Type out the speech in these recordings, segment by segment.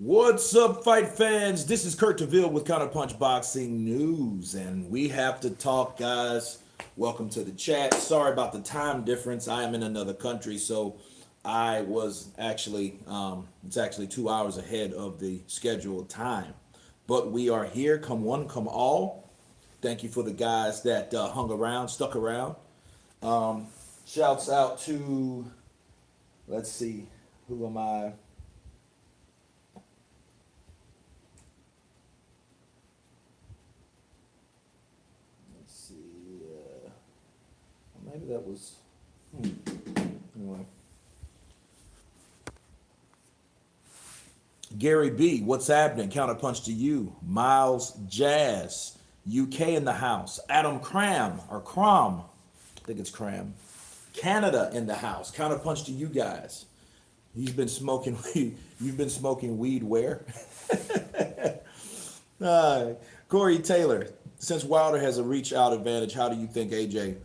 What's up, fight fans? This is Kurt DeVille with Counterpunch Boxing News, and we have to talk, guys. Welcome to the chat. Sorry about the time difference. I am in another country, so I was actually, it's actually 2 hours ahead of the scheduled time. But we are here, come one, come all. Thank you for the guys that hung around, stuck around. Shouts out to, let's see, who am I? Maybe that was. Anyway. Gary B, what's happening? Counterpunch to you. Miles Jazz, UK in the house. Adam Cram, or Crom, I think it's Cram. Canada in the house. Counterpunch to you guys. He's been smoking weed. You've been smoking weed where? Corey Taylor, since Wilder has a reach out advantage, how do you think AJ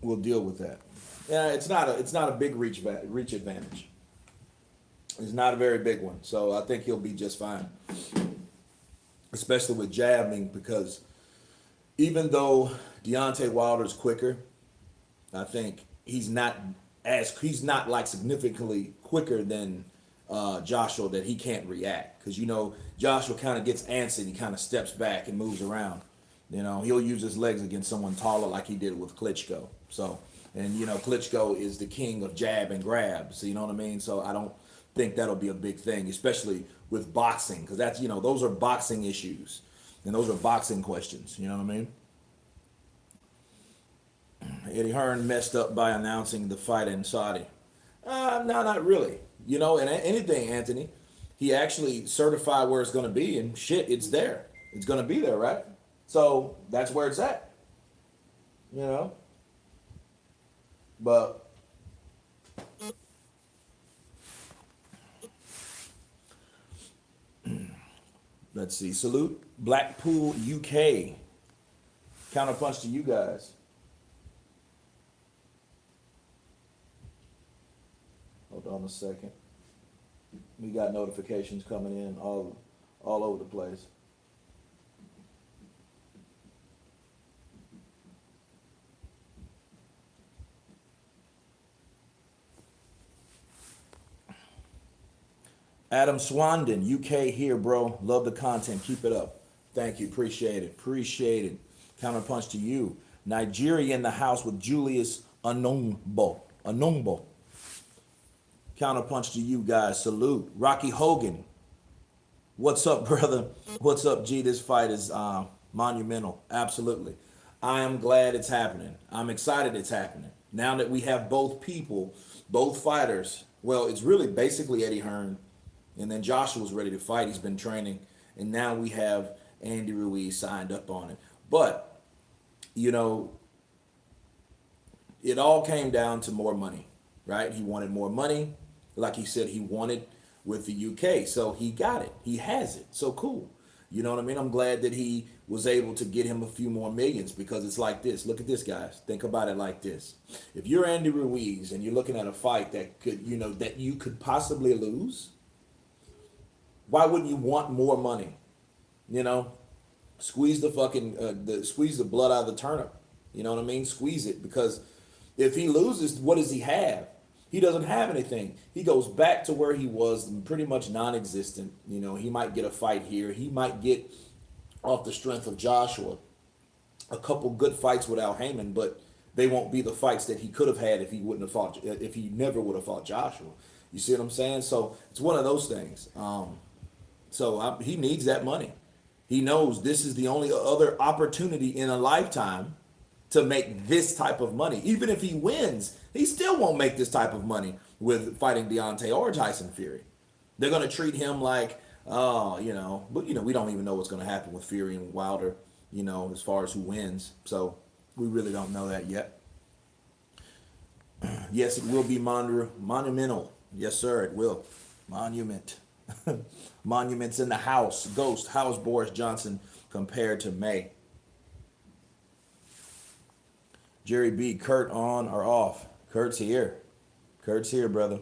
will deal with that? Yeah, it's not a big reach advantage. It's not a very big one, so I think he'll be just fine, especially with jabbing, because even though Deontay Wilder's quicker, I think he's not like significantly quicker than Joshua, that he can't react, because Joshua kind of gets antsy, he kind of steps back and moves around. He'll use his legs against someone taller like he did with Klitschko. So, and Klitschko is the king of jab and grab. So, you know what I mean? So I don't think that'll be a big thing, especially with boxing, because that's, those are boxing issues. And those are boxing questions. You know what I mean? Eddie Hearn messed up by announcing the fight in Saudi. No, not really. And anything, Anthony, he actually certified where it's going to be, and shit, it's there. It's going to be there, right? So that's where it's at, But let's see. Salute Blackpool, UK. Counterpunch to you guys. Hold on a second. We got notifications coming in all over the place. Adam Swandon, UK here, bro. Love the content. Keep it up. Thank you. Appreciate it. Appreciate it. Counterpunch to you. Nigeria in the house with Julius Anongbo. Counterpunch to you guys. Salute. Rocky Hogan. What's up, brother? What's up, G? This fight is monumental. Absolutely. I am glad it's happening. I'm excited it's happening. Now that we have both people, both fighters. Well, it's really basically Eddie Hearn. And then Joshua's ready to fight. He's been training. And now we have Andy Ruiz signed up on it. But, it all came down to more money, right? He wanted more money, like he said he wanted with the UK. So he got it. He has it. So cool. You know what I mean? I'm glad that he was able to get him a few more millions, because it's like this. Look at this, guys. Think about it like this. If you're Andy Ruiz and you're looking at a fight that could, that you could possibly lose, why wouldn't you want more money? Squeeze the fucking, squeeze the blood out of the turnip. You know what I mean? Squeeze it, because if he loses, what does he have? He doesn't have anything. He goes back to where he was, pretty much non-existent. He might get a fight here. He might get, off the strength of Joshua, a couple good fights with Al Heyman, but they won't be the fights that he could have had if he never would have fought Joshua. You see what I'm saying? So it's one of those things. He needs that money. He knows this is the only other opportunity in a lifetime to make this type of money. Even if he wins, he still won't make this type of money with fighting Deontay or Tyson Fury. They're going to treat him like, but we don't even know what's going to happen with Fury and Wilder, as far as who wins. So we really don't know that yet. Yes, it will be monumental. Yes, sir, it will. Monument. Monuments in the house. Ghost. How's Boris Johnson compared to May? Jerry B. Kurt on or off? Kurt's here. Kurt's here, brother.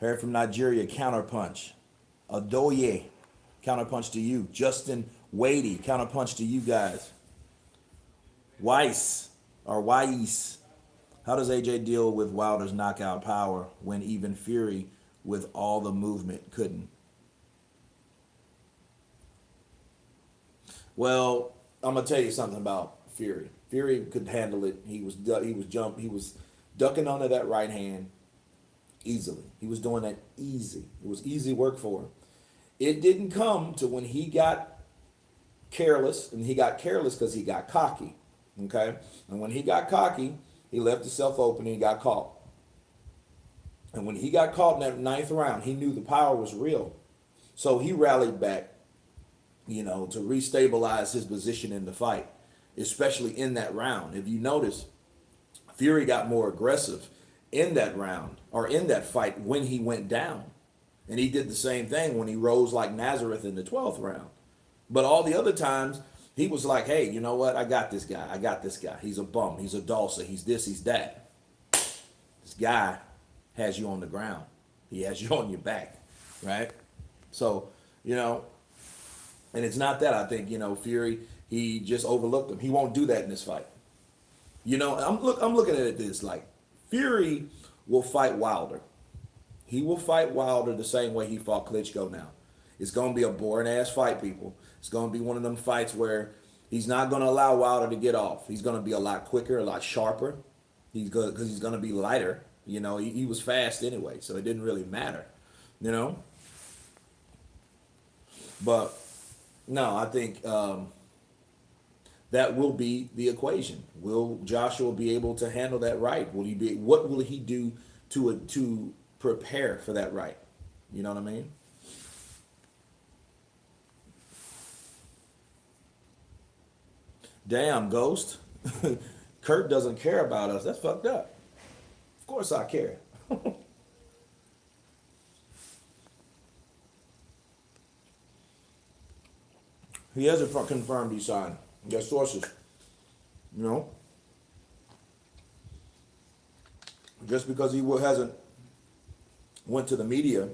Heard from Nigeria, counterpunch. Adoye, counterpunch to you. Justin Wadey, counterpunch to you guys. Weiss, or Weiss. How does AJ deal with Wilder's knockout power when even Fury, with all the movement, couldn't? Well, I'm gonna tell you something about Fury. Fury could handle it. He was ducking onto that right hand easily. He was doing that easy. It was easy work for him. It didn't come to when he got careless, and he got careless because he got cocky. Okay, and when he got cocky, he left himself open and he got caught. And when he got caught in that ninth round, he knew the power was real, so he rallied back, to restabilize his position in the fight, especially in that round. If you notice, Fury got more aggressive in that round or in that fight when he went down. And he did the same thing when he rose like Nazareth in the 12th round. But all the other times, he was like, hey, you know what? I got this guy. I got this guy. He's a bum. He's a dulcer. He's this. He's that. This guy has you on the ground. He has you on your back, right? So, and it's not that. I think, Fury, he just overlooked him. He won't do that in this fight. I'm looking at it this like Fury will fight Wilder. He will fight Wilder the same way he fought Klitschko now. It's going to be a boring ass fight, people. It's going to be one of them fights where he's not going to allow Wilder to get off. He's going to be a lot quicker, a lot sharper. Because he's going to be lighter. He was fast anyway, so it didn't really matter. But no, I think that will be the equation. Will Joshua be able to handle that right? What will he do to prepare for that right? You know what I mean? Damn, Ghost. Kurt doesn't care about us. That's fucked up. Of course I care. He hasn't confirmed he signed. He has sources. Just because he hasn't went to the media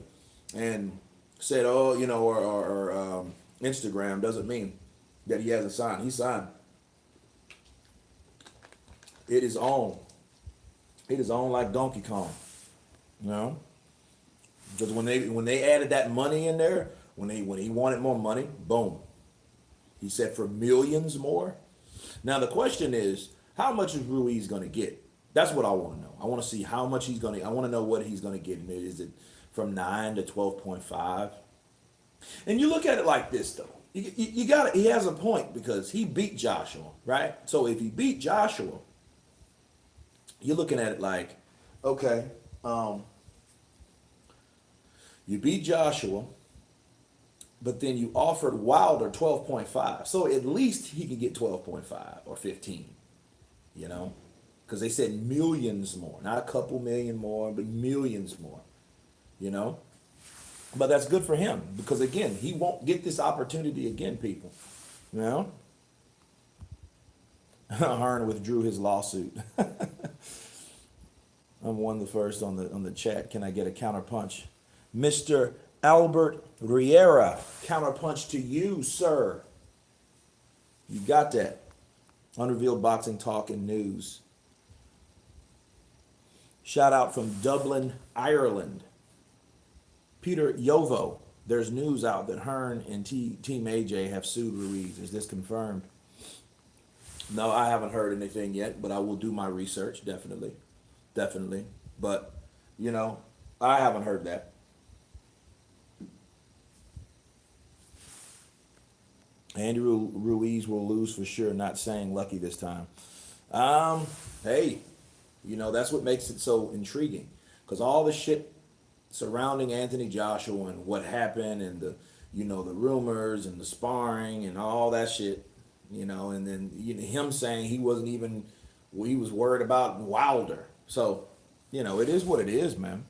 and said, oh, or Instagram doesn't mean that he hasn't signed. He signed. It is on. It is on like Donkey Kong. Because when they added that money in there, when he wanted more money, boom. He said for millions more. Now the question is, how much is Ruiz going to get? That's what I want to know. I want to see how much he's going to. I want to know what he's going to get. Is it from 9 to 12.5? And you look at it like this though. You got it. He has a point because he beat Joshua, right? So if he beat Joshua, you're looking at it like, okay, you beat Joshua, but then you offered Wilder 12.5. So at least he can get 12.5 or 15, because they said millions more, not a couple million more, but millions more, But that's good for him because, again, he won't get this opportunity again, people, Hearn withdrew his lawsuit. I'm one the first on the chat. Can I get a counterpunch? Mr. Albert Riera, counterpunch to you, sir. You got that. Unrevealed boxing talk and news. Shout out from Dublin, Ireland. Peter Yovo, there's news out that Hearn and Team AJ have sued Ruiz. Is this confirmed? No, I haven't heard anything yet, but I will do my research, definitely. But, I haven't heard that. Andrew Ruiz will lose for sure, not saying lucky this time. Hey, that's what makes it so intriguing. Because all the shit surrounding Anthony Joshua and what happened and the rumors and the sparring and all that shit, and then him saying he wasn't even, he was worried about Wilder. So, it is what it is, man.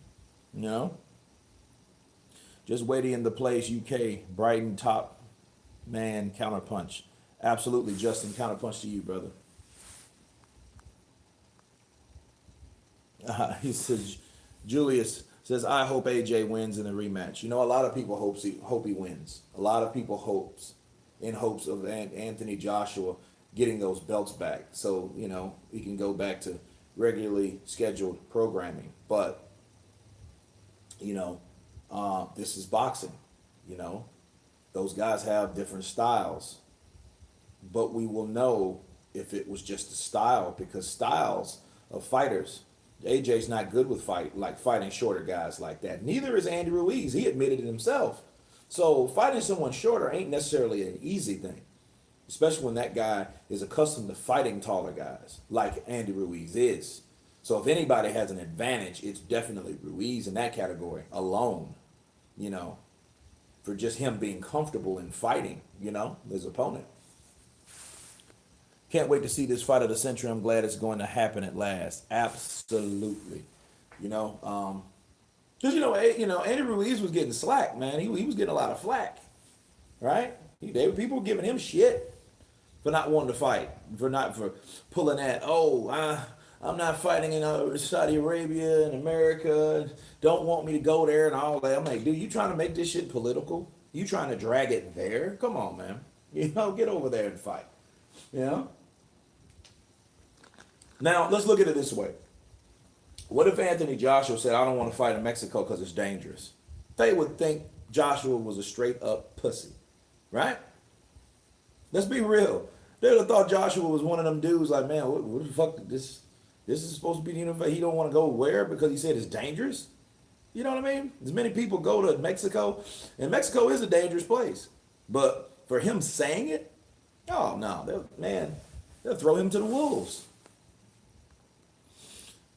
Just waiting in the place, UK, Brighton top man, counterpunch. Absolutely, Justin, counterpunch to you, brother. He says, Julius, Says, I hope AJ wins in the rematch. You know, a lot of people hope he wins. A lot of people hopes of Anthony Joshua getting those belts back. So, you know, he can go back to regularly scheduled programming. But, you know, this is boxing. You know, those guys have different styles. But we will know if it was just a style, because styles of fighters, AJ's not good with fighting shorter guys like that. Neither is Andy Ruiz. He admitted it himself. So fighting someone shorter ain't necessarily an easy thing, especially when that guy is accustomed to fighting taller guys like Andy Ruiz is. So if anybody has an advantage, it's definitely Ruiz in that category alone, you know, for just him being comfortable in fighting, you know, his opponent. Can't wait to see this fight of the century. I'm glad it's going to happen at last. Absolutely. You know, because Andy Ruiz was getting slack, man. He was getting a lot of flack, right? People were giving him shit for not wanting to fight, for pulling that. I'm not fighting in Saudi Arabia and America. Don't want me to go there and all that. I'm like, dude, you trying to make this shit political? You trying to drag it there? Come on, man. You know, get over there and fight. You know. Now let's look at it this way. What if Anthony Joshua said, I don't want to fight in Mexico because it's dangerous? They would think Joshua was a straight up pussy, right? Let's be real. They would have thought Joshua was one of them dudes like, man, what the fuck, this is supposed to be the unified. He don't want to go where because he said it's dangerous? You know what I mean? As many people go to Mexico, and Mexico is a dangerous place. But for him saying it, oh no, they'll throw him to the wolves.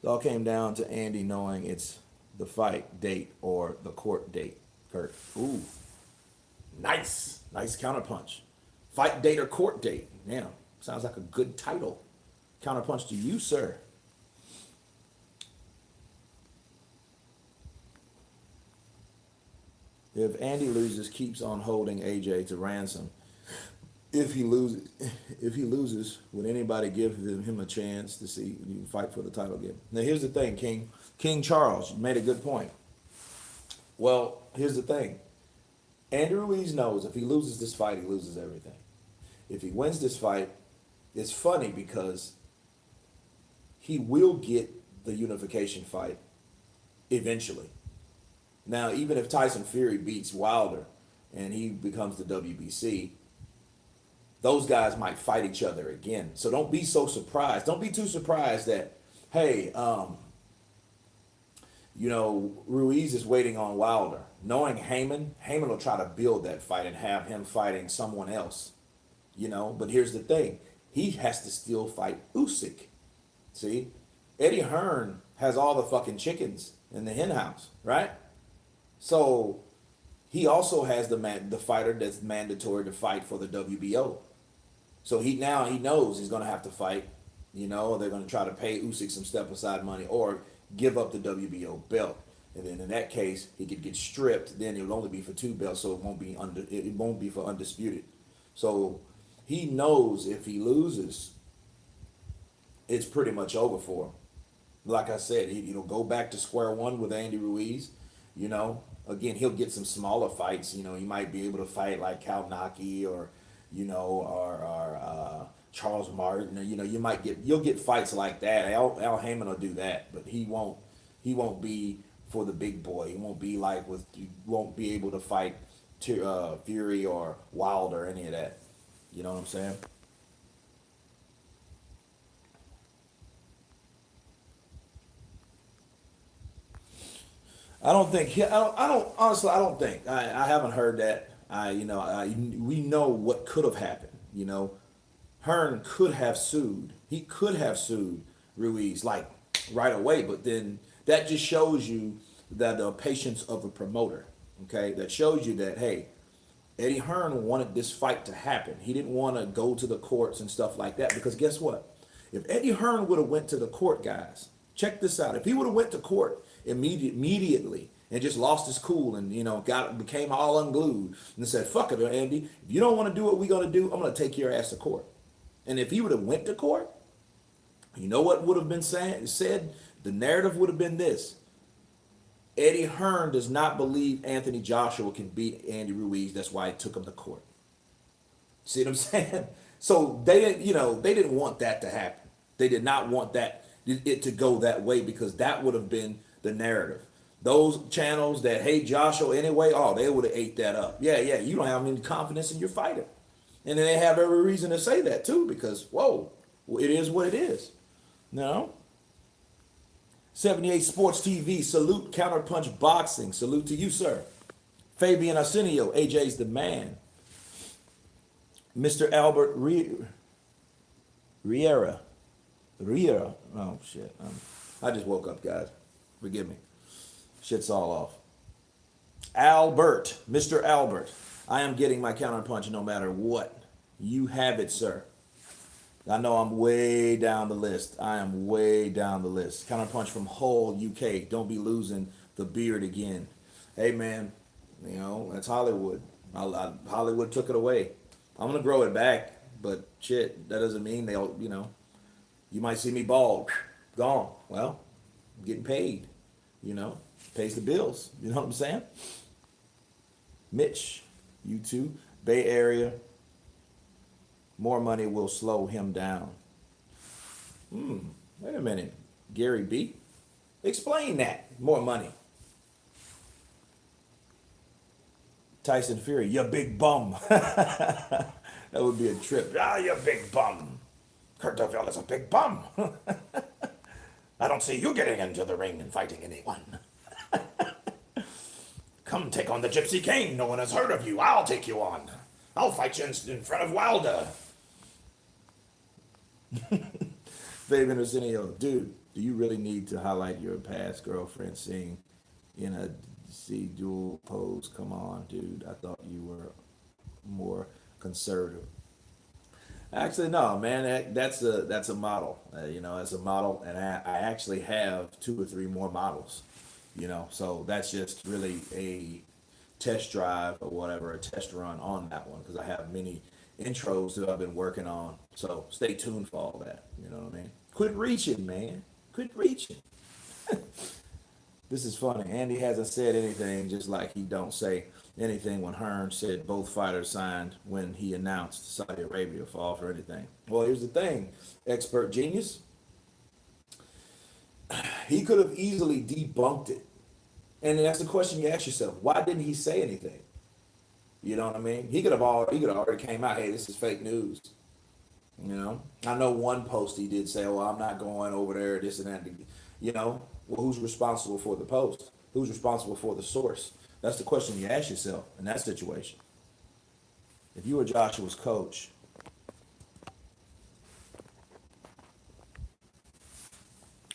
It all came down to Andy knowing it's the fight date or the court date. Kurt, ooh, nice counterpunch. Fight date or court date. Yeah, sounds like a good title. Counterpunch to you, sir. If Andy loses, keeps on holding AJ to ransom. If he loses, would anybody give him a chance to see you fight for the title again? Now here's the thing, King Charles, you made a good point. Well, here's the thing. Andy Ruiz knows if he loses this fight, he loses everything. If he wins this fight, it's funny because he will get the unification fight eventually. Now, even if Tyson Fury beats Wilder and he becomes the WBC, those guys might fight each other again. So don't be so surprised. Don't be too surprised that, hey, Ruiz is waiting on Wilder. Knowing Hearn will try to build that fight and have him fighting someone else. You know, but here's the thing. He has to still fight Usyk. See? Eddie Hearn has all the fucking chickens in the hen house, right? So he also has the fighter that's mandatory to fight for the WBO. So he knows he's going to have to fight, you know, they're going to try to pay Usyk some step aside money or give up the WBO belt. And then in that case, he could get stripped. Then it would only be for 2 belts, so it won't be for undisputed. So he knows if he loses, it's pretty much over for him. Like I said, he'll go back to square one with Andy Ruiz. You know, again, he'll get some smaller fights. You know, he might be able to fight like Kalnaki or Charles Martin. You know, you'll get fights like that. Al Haymon will do that, but he won't be for the big boy. He won't be won't be able to fight Fury or Wilder or any of that. You know what I'm saying? I don't think. Honestly, I don't think. I haven't heard that. We know what could have happened. You know, Hearn could have sued. He could have sued Ruiz like right away, but then that just shows you that the patience of a promoter. Okay, that shows you that hey, Eddie Hearn wanted this fight to happen. He didn't want to go to the courts and stuff like that because guess what? If Eddie Hearn would have went to the court, guys, check this out. If he would have went to court immediately and just lost his cool and became all unglued and said, "Fuck it, Andy. If you don't want to do what we're gonna do, I'm gonna take your ass to court." And if he would have went to court, you know what would have been said? The narrative would have been this: Eddie Hearn does not believe Anthony Joshua can beat Andy Ruiz. That's why it took him to court. See what I'm saying? So they didn't, they didn't want that to happen. They did not want it to go that way because that would have been the narrative. Those channels that hate Joshua anyway, oh, they would have ate that up. Yeah, you don't have any confidence in your fighter. And then they have every reason to say that too because, whoa, it is what it is. No? 78 Sports TV, salute Counterpunch Boxing. Salute to you, sir. Fabian Arsenio, AJ's the man. Mr. Albert Riera. Oh, shit. I just woke up, guys. Forgive me. Shit's all off. Albert, Mr. Albert. I am getting my counterpunch no matter what. You have it, sir. I know I'm way down the list. I am way down the list. Counterpunch from Hull, UK. Don't be losing the beard again. Hey, man, that's Hollywood. Hollywood took it away. I'm going to grow it back, but shit, that doesn't mean they'll, you might see me bald. Gone. Well, I'm getting paid, pays the bills. You know what I'm saying? Mitch, you too. Bay Area. More money will slow him down. Wait a minute. Gary B. Explain that. More money. Tyson Fury, you big bum. That would be a trip. Ah, you big bum. Kurt Deville is a big bum. I don't see you getting into the ring and fighting anyone. Come take on the Gypsy King. No one has heard of you. I'll take you on. I'll fight you in front of Wilder. Fabian Arsenio, dude, do you really need to highlight your past girlfriend seeing in a dual pose? Come on, dude. I thought you were more conservative. Actually, no, man. That's a model. As a model, and I actually have 2 or 3 more models. So that's just really a test drive or whatever, a test run on that one because I have many intros that I've been working on. So stay tuned for all that. You know what I mean? Quit reaching, man. Quit reaching. This is funny. Andy hasn't said anything, just like he don't say anything when Hearn said both fighters signed when he announced Saudi Arabia for offer anything. Well, here's the thing, expert genius. He could have easily debunked it. And that's the question you ask yourself. Why didn't he say anything? You know what I mean? He could have already came out, hey, this is fake news. I know one post he did say, well, I'm not going over there, this and that. Well, who's responsible for the post? Who's responsible for the source? That's the question you ask yourself in that situation. If you were Joshua's coach,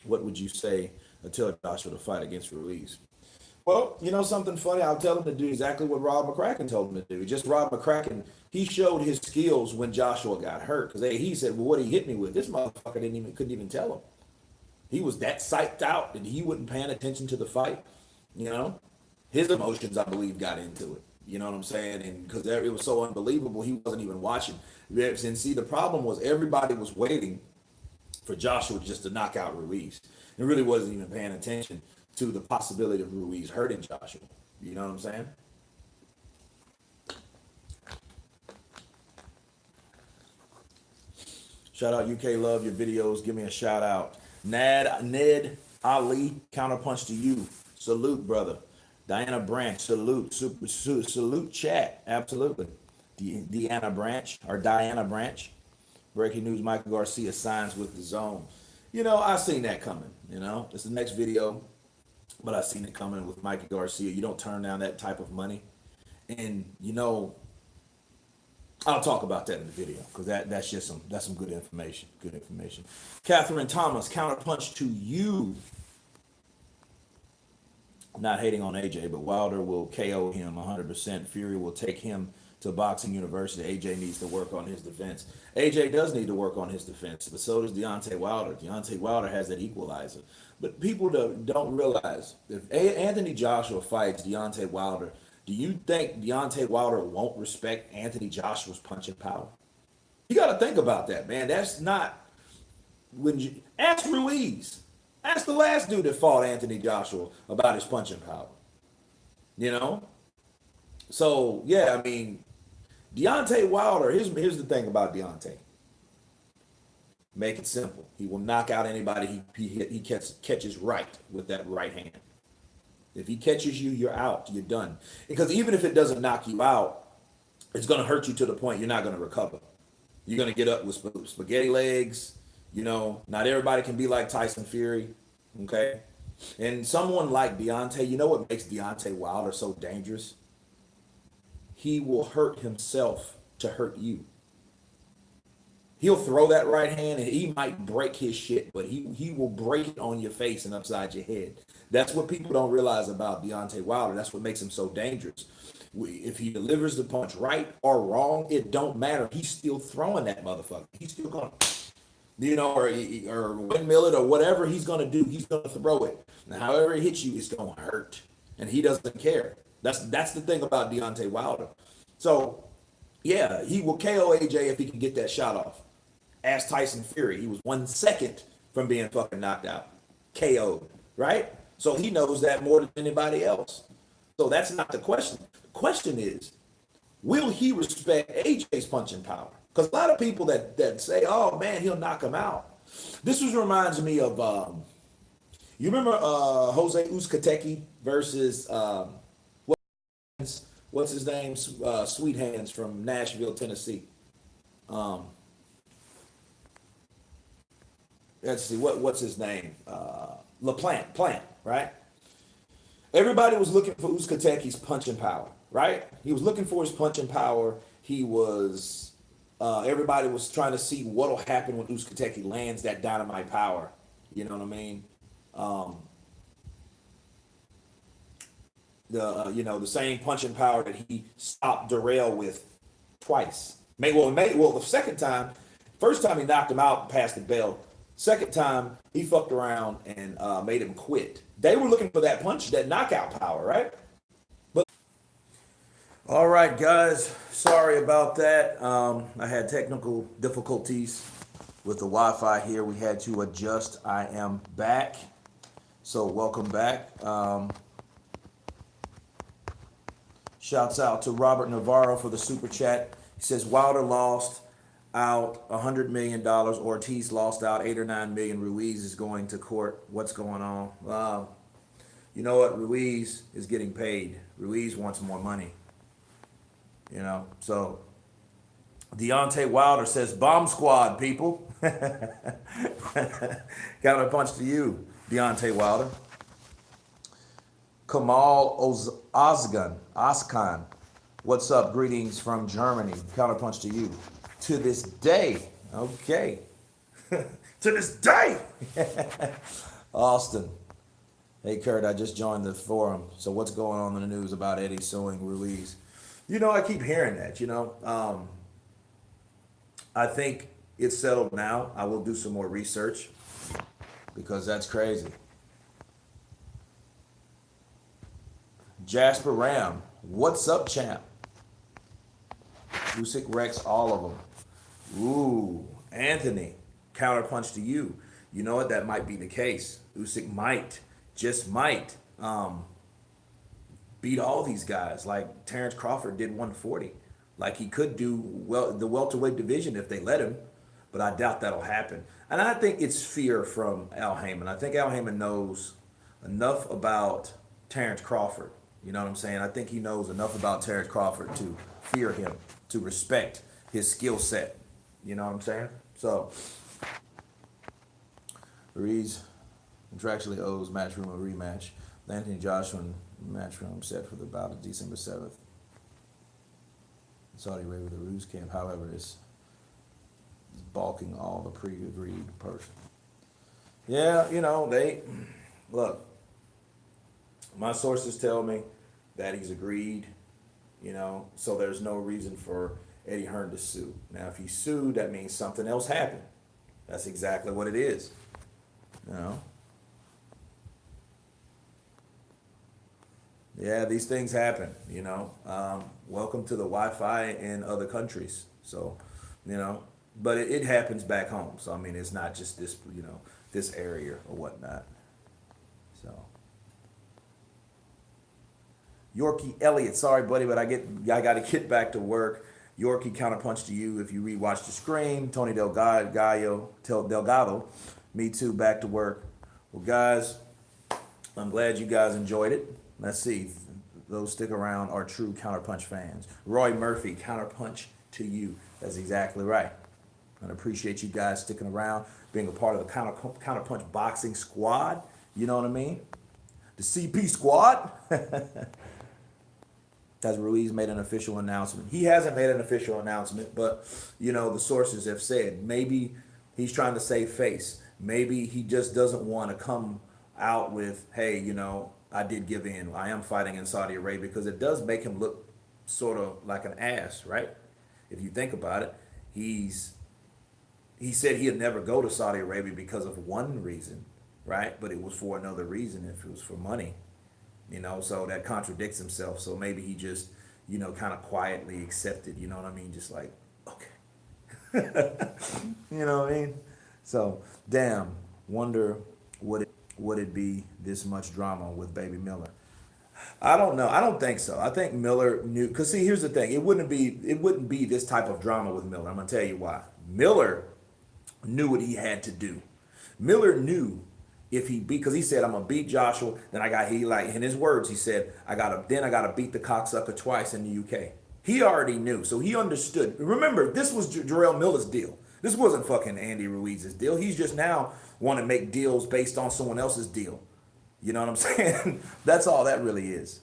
what would you say to tell Joshua to fight against Ruiz? Well, something funny? I'll tell him to do exactly what Rob McCracken told him to do. Just Rob McCracken, he showed his skills when Joshua got hurt. Because he said, well, what he hit me with? This motherfucker couldn't even tell him. He was that psyched out that he wasn't paying attention to the fight. His emotions, I believe, got into it. You know what I'm saying? And because it was so unbelievable, he wasn't even watching. And see, the problem was everybody was waiting for Joshua just to knock out Ruiz. It really wasn't even paying attention to the possibility of Ruiz hurting Joshua. You know what I'm saying? Shout out UK Love your videos. Give me a shout out. Ned Ali, counterpunch to you. Salute, brother. Diana Branch, salute. Salute chat. Absolutely. Diana Branch. Breaking news, Michael Garcia signs with the Zone. I seen that coming. It's the next video. But I seen it coming with Mikey Garcia. You don't turn down that type of money. And, I'll talk about that in the video because that's some good information. Good information. Catherine Thomas, counterpunch to you. Not hating on AJ, but Wilder will KO him 100%. Fury will take him to Boxing University. AJ needs to work on his defense. AJ does need to work on his defense, but so does Deontay Wilder. Deontay Wilder has that equalizer. But people don't realize, if Anthony Joshua fights Deontay Wilder, do you think Deontay Wilder won't respect Anthony Joshua's punching power? You got to think about that, man. That's not... Ask Ruiz. Ask the last dude that fought Anthony Joshua about his punching power. You know? So, yeah, I mean, Deontay Wilder, here's the thing about Deontay. Make it simple. He will knock out anybody he catches right with that right hand. If he catches you, you're out. You're done. Because even if it doesn't knock you out, it's going to hurt you to the point you're not going to recover. You're going to get up with spaghetti legs. You know, not everybody can be like Tyson Fury. Okay? And someone like Deontay, you know what makes Deontay Wilder so dangerous? He will hurt himself to hurt you. He'll throw that right hand and he might break his shit, but he will break it on your face and upside your head. That's what people don't realize about Deontay Wilder. That's what makes him so dangerous. If he delivers the punch right or wrong, it don't matter. He's still throwing that motherfucker. He's still going to, you know, or windmill it or whatever he's going to do. He's going to throw it. And however it hits you, it's going to hurt. And he doesn't care. That's the thing about Deontay Wilder. So, yeah, he will KO AJ if he can get that shot off. Ask Tyson Fury. He was 1 second from being fucking knocked out. KO'd, right? So he knows that more than anybody else. So that's not the question. The question is, will he respect AJ's punching power? Because a lot of people that say, oh, man, he'll knock him out. This reminds me of, you remember Jose Uzcategui versus, what's his name? Sweet Hands from Nashville, Tennessee. Let's see, what's his name? Plant, right? Everybody was looking for Uzcategui's punching power, right? He was looking for his punching power. He was, everybody was trying to see what'll happen when Uzcategui lands that dynamite power. You know what I mean? The same punching power that he stopped Darrell with twice. The second time, first time he knocked him out past the bell. Second time, he fucked around and made him quit. They were looking for that punch, that knockout power, right? But all right, guys, sorry about that. I had technical difficulties with the Wi-Fi here. We had to adjust. I am back, so welcome back. Shouts out to Robert Navarro for the super chat. He says Wilder lost out $100 million. Ortiz lost out 8 or 9 million. Ruiz is going to court. What's going on? You know what? Ruiz is getting paid. Ruiz wants more money. You know, so Deontay Wilder says, bomb squad, people. Got a punch to you, Deontay Wilder. Kamal Ozkan, what's up? Greetings from Germany. Counterpunch to you. To this day, okay. To this day. Austin. Hey, Kurt, I just joined the forum. So what's going on in the news about Eddie suing Ruiz? You know, I keep hearing that, you know. I think it's settled now. I will do some more research because that's crazy. Jasper Ram, what's up, champ? Usyk wrecks all of them. Ooh, Anthony, counterpunch to you. You know what? That might be the case. Usyk might, just might, beat all these guys like Terrence Crawford did 140. Like he could do well the welterweight division if they let him, but I doubt that'll happen. And I think it's fear from Al Heyman. I think Al Heyman knows enough about Terrence Crawford. You know what I'm saying? I think he knows enough about Terrence Crawford to fear him, to respect his skill set. You know what I'm saying? So, Ruiz contractually owes Matchroom a rematch. Anthony Joshua and Matchroom set for the bout of December 7th. Saudi Arabia, the Ruiz camp, however, is balking all the pre-agreed person. Yeah, you know, look, my sources tell me that he's agreed, you know, so there's no reason for Eddie Hearn to sue. Now, if he sued, that means something else happened. That's exactly what it is, you know. Yeah, these things happen, you know. Welcome to the Wi-Fi in other countries. So, you know, but it happens back home. So I mean, it's not just this, this area or whatnot. So Yorkie Elliott, sorry buddy, but I got to get back to work. Yorkie counterpunch to you if you rewatch the screen. Tony Delgado, me too, back to work. Well, guys, I'm glad you guys enjoyed it. Let's see. Those stick around are true counterpunch fans. Roy Murphy, counterpunch to you. That's exactly right. And I appreciate you guys sticking around, being a part of the counterpunch boxing squad. You know what I mean? The CP squad. Has Ruiz made an official announcement? He hasn't made an official announcement, but the sources have said maybe he's trying to save face. Maybe he just doesn't want to come out with, hey, I did give in. I am fighting in Saudi Arabia, because it does make him look sort of like an ass, right? If you think about it, he said he'd never go to Saudi Arabia because of one reason, right? But it was for another reason if it was for money. So that contradicts himself. So maybe he just, kind of quietly accepted, you know what I mean? Just like, okay. You know what I mean? So, damn, wonder would it be this much drama with Baby Miller? I don't know. I don't think so. I think Miller knew, because see, here's the thing. It wouldn't be this type of drama with Miller. I'm going to tell you why. Miller knew what he had to do. Miller knew if he beat, because he said, I'm gonna beat Joshua. Then in his words, he said, I gotta beat the cocksucker twice in the UK. He already knew, so he understood. Remember, this was Jarrell Miller's deal. This wasn't fucking Andy Ruiz's deal. He's just now want to make deals based on someone else's deal. You know what I'm saying? That's all that really is.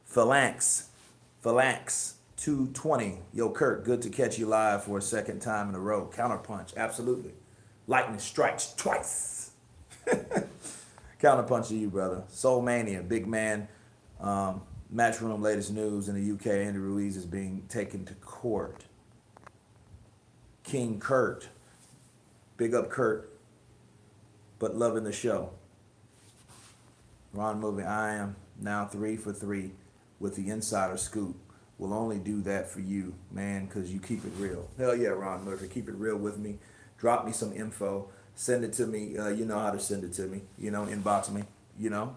Phalanx 220. Yo, Kurt, good to catch you live for a second time in a row. Counterpunch, absolutely. Lightning strikes twice. Counterpunch to you, brother. Soul Mania, big man. Matchroom latest news in the UK. Andy Ruiz is being taken to court. King Kurt. Big up Kurt. But loving the show. Ron Moving, I am now 3 for 3 with the insider scoop. We'll only do that for you, man, because you keep it real. Hell yeah, Ron Murphy, keep it real with me. Drop me some info. Send it to me. You know how to send it to me. Inbox me.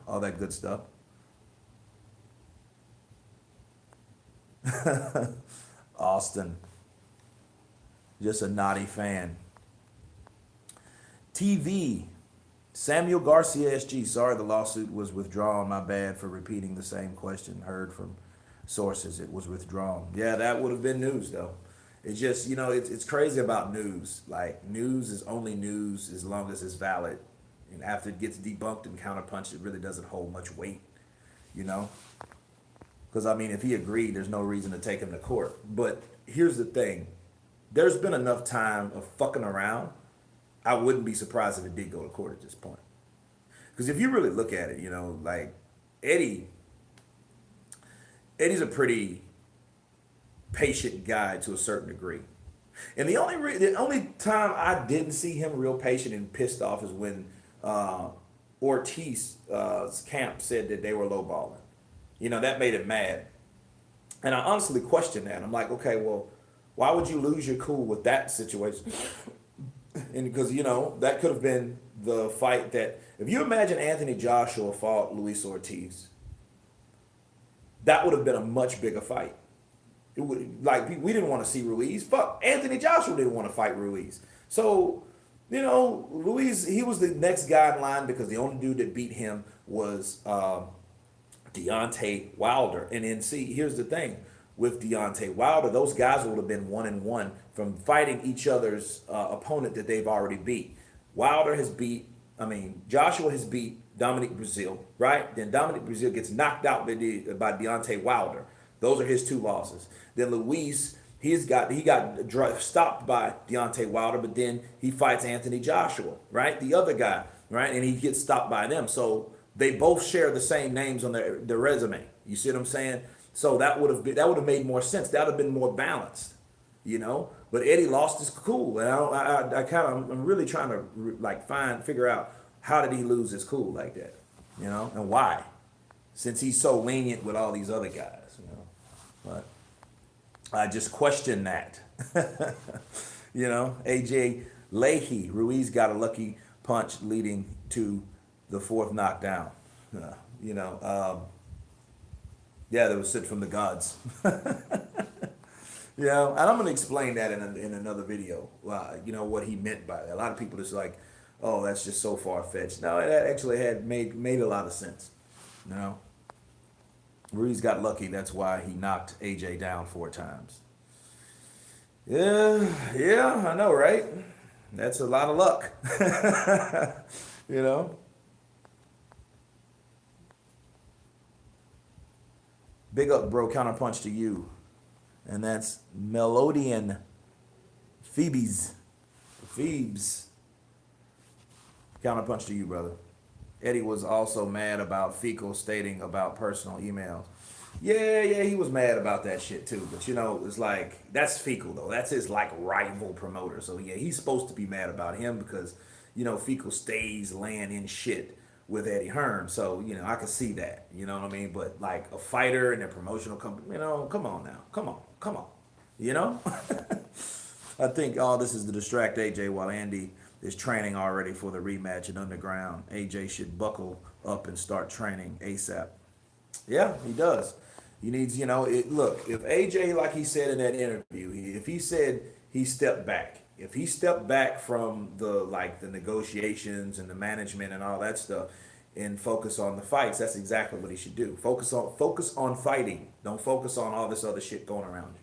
All that good stuff. Austin. Just a naughty fan. TV. Samuel Garcia SG. Sorry the lawsuit was withdrawn. My bad for repeating the same question. Heard from sources it was withdrawn. Yeah, that would have been news though. It's just, it's crazy about news. Like, news is only news as long as it's valid. And after it gets debunked and counterpunched, it really doesn't hold much weight, Because, if he agreed, there's no reason to take him to court. But here's the thing. There's been enough time of fucking around. I wouldn't be surprised if it did go to court at this point. Because if you really look at it, like, Eddie's a pretty patient guy to a certain degree. And the only time I didn't see him real patient and pissed off is when Ortiz's camp said that they were lowballing. That made him mad. And I honestly questioned that. I'm like, okay, well, why would you lose your cool with that situation? And because, that could have been the fight that, if you imagine Anthony Joshua fought Luis Ortiz, that would have been a much bigger fight. It would, like, we didn't want to see Ruiz. Fuck, Anthony Joshua didn't want to fight Ruiz. So, Ruiz, he was the next guy in line because the only dude that beat him was Deontay Wilder. And then, see, here's the thing. With Deontay Wilder, those guys would have been 1-1 from fighting each other's opponent that they've already beat. Joshua has beat Dominic Brazil, right? Then Dominic Brazil gets knocked out by Deontay Wilder. Those are his 2 losses. Then Luis, he got stopped by Deontay Wilder, but then he fights Anthony Joshua, right? The other guy, right? And he gets stopped by them. So they both share the same names on their resume. You see what I'm saying? So that would have made more sense. That would have been more balanced, But Eddie lost his cool, and I'm really trying to figure out how did he lose his cool like that, and why, since he's so lenient with all these other guys, But I just question that. AJ Leahy, Ruiz got a lucky punch leading to the fourth knockdown. Uh, you know, um, yeah, that was sent from the gods. And I'm gonna explain that in another video. What he meant by that. A lot of people just like, oh, that's just so far fetched. No, it actually had made a lot of sense. You know, Ruiz got lucky. That's why he knocked AJ down 4 times. Yeah, I know, right? That's a lot of luck. you know. Big up, bro. Counterpunch to you. And that's Melodian Phoebes. Counterpunch to you, brother. Eddie was also mad about Fecal stating about personal emails. Yeah, he was mad about that shit too. But it's like, that's Fecal though. That's his like rival promoter. So yeah, he's supposed to be mad about him because, Fecal stays laying in shit with Eddie Hearn. So, I could see that. You know what I mean? But like a fighter and a promotional company, come on now. Come on. You know? I think all this is to distract AJ while Andy is training already for the rematch in Underground. AJ should buckle up and start training ASAP. Yeah, he does. He needs, look, if AJ, like he said in that interview, if he said he stepped back, if he stepped back from the negotiations and the management and all that stuff and focus on the fights, that's exactly what he should do. Focus on fighting. Don't focus on all this other shit going around you.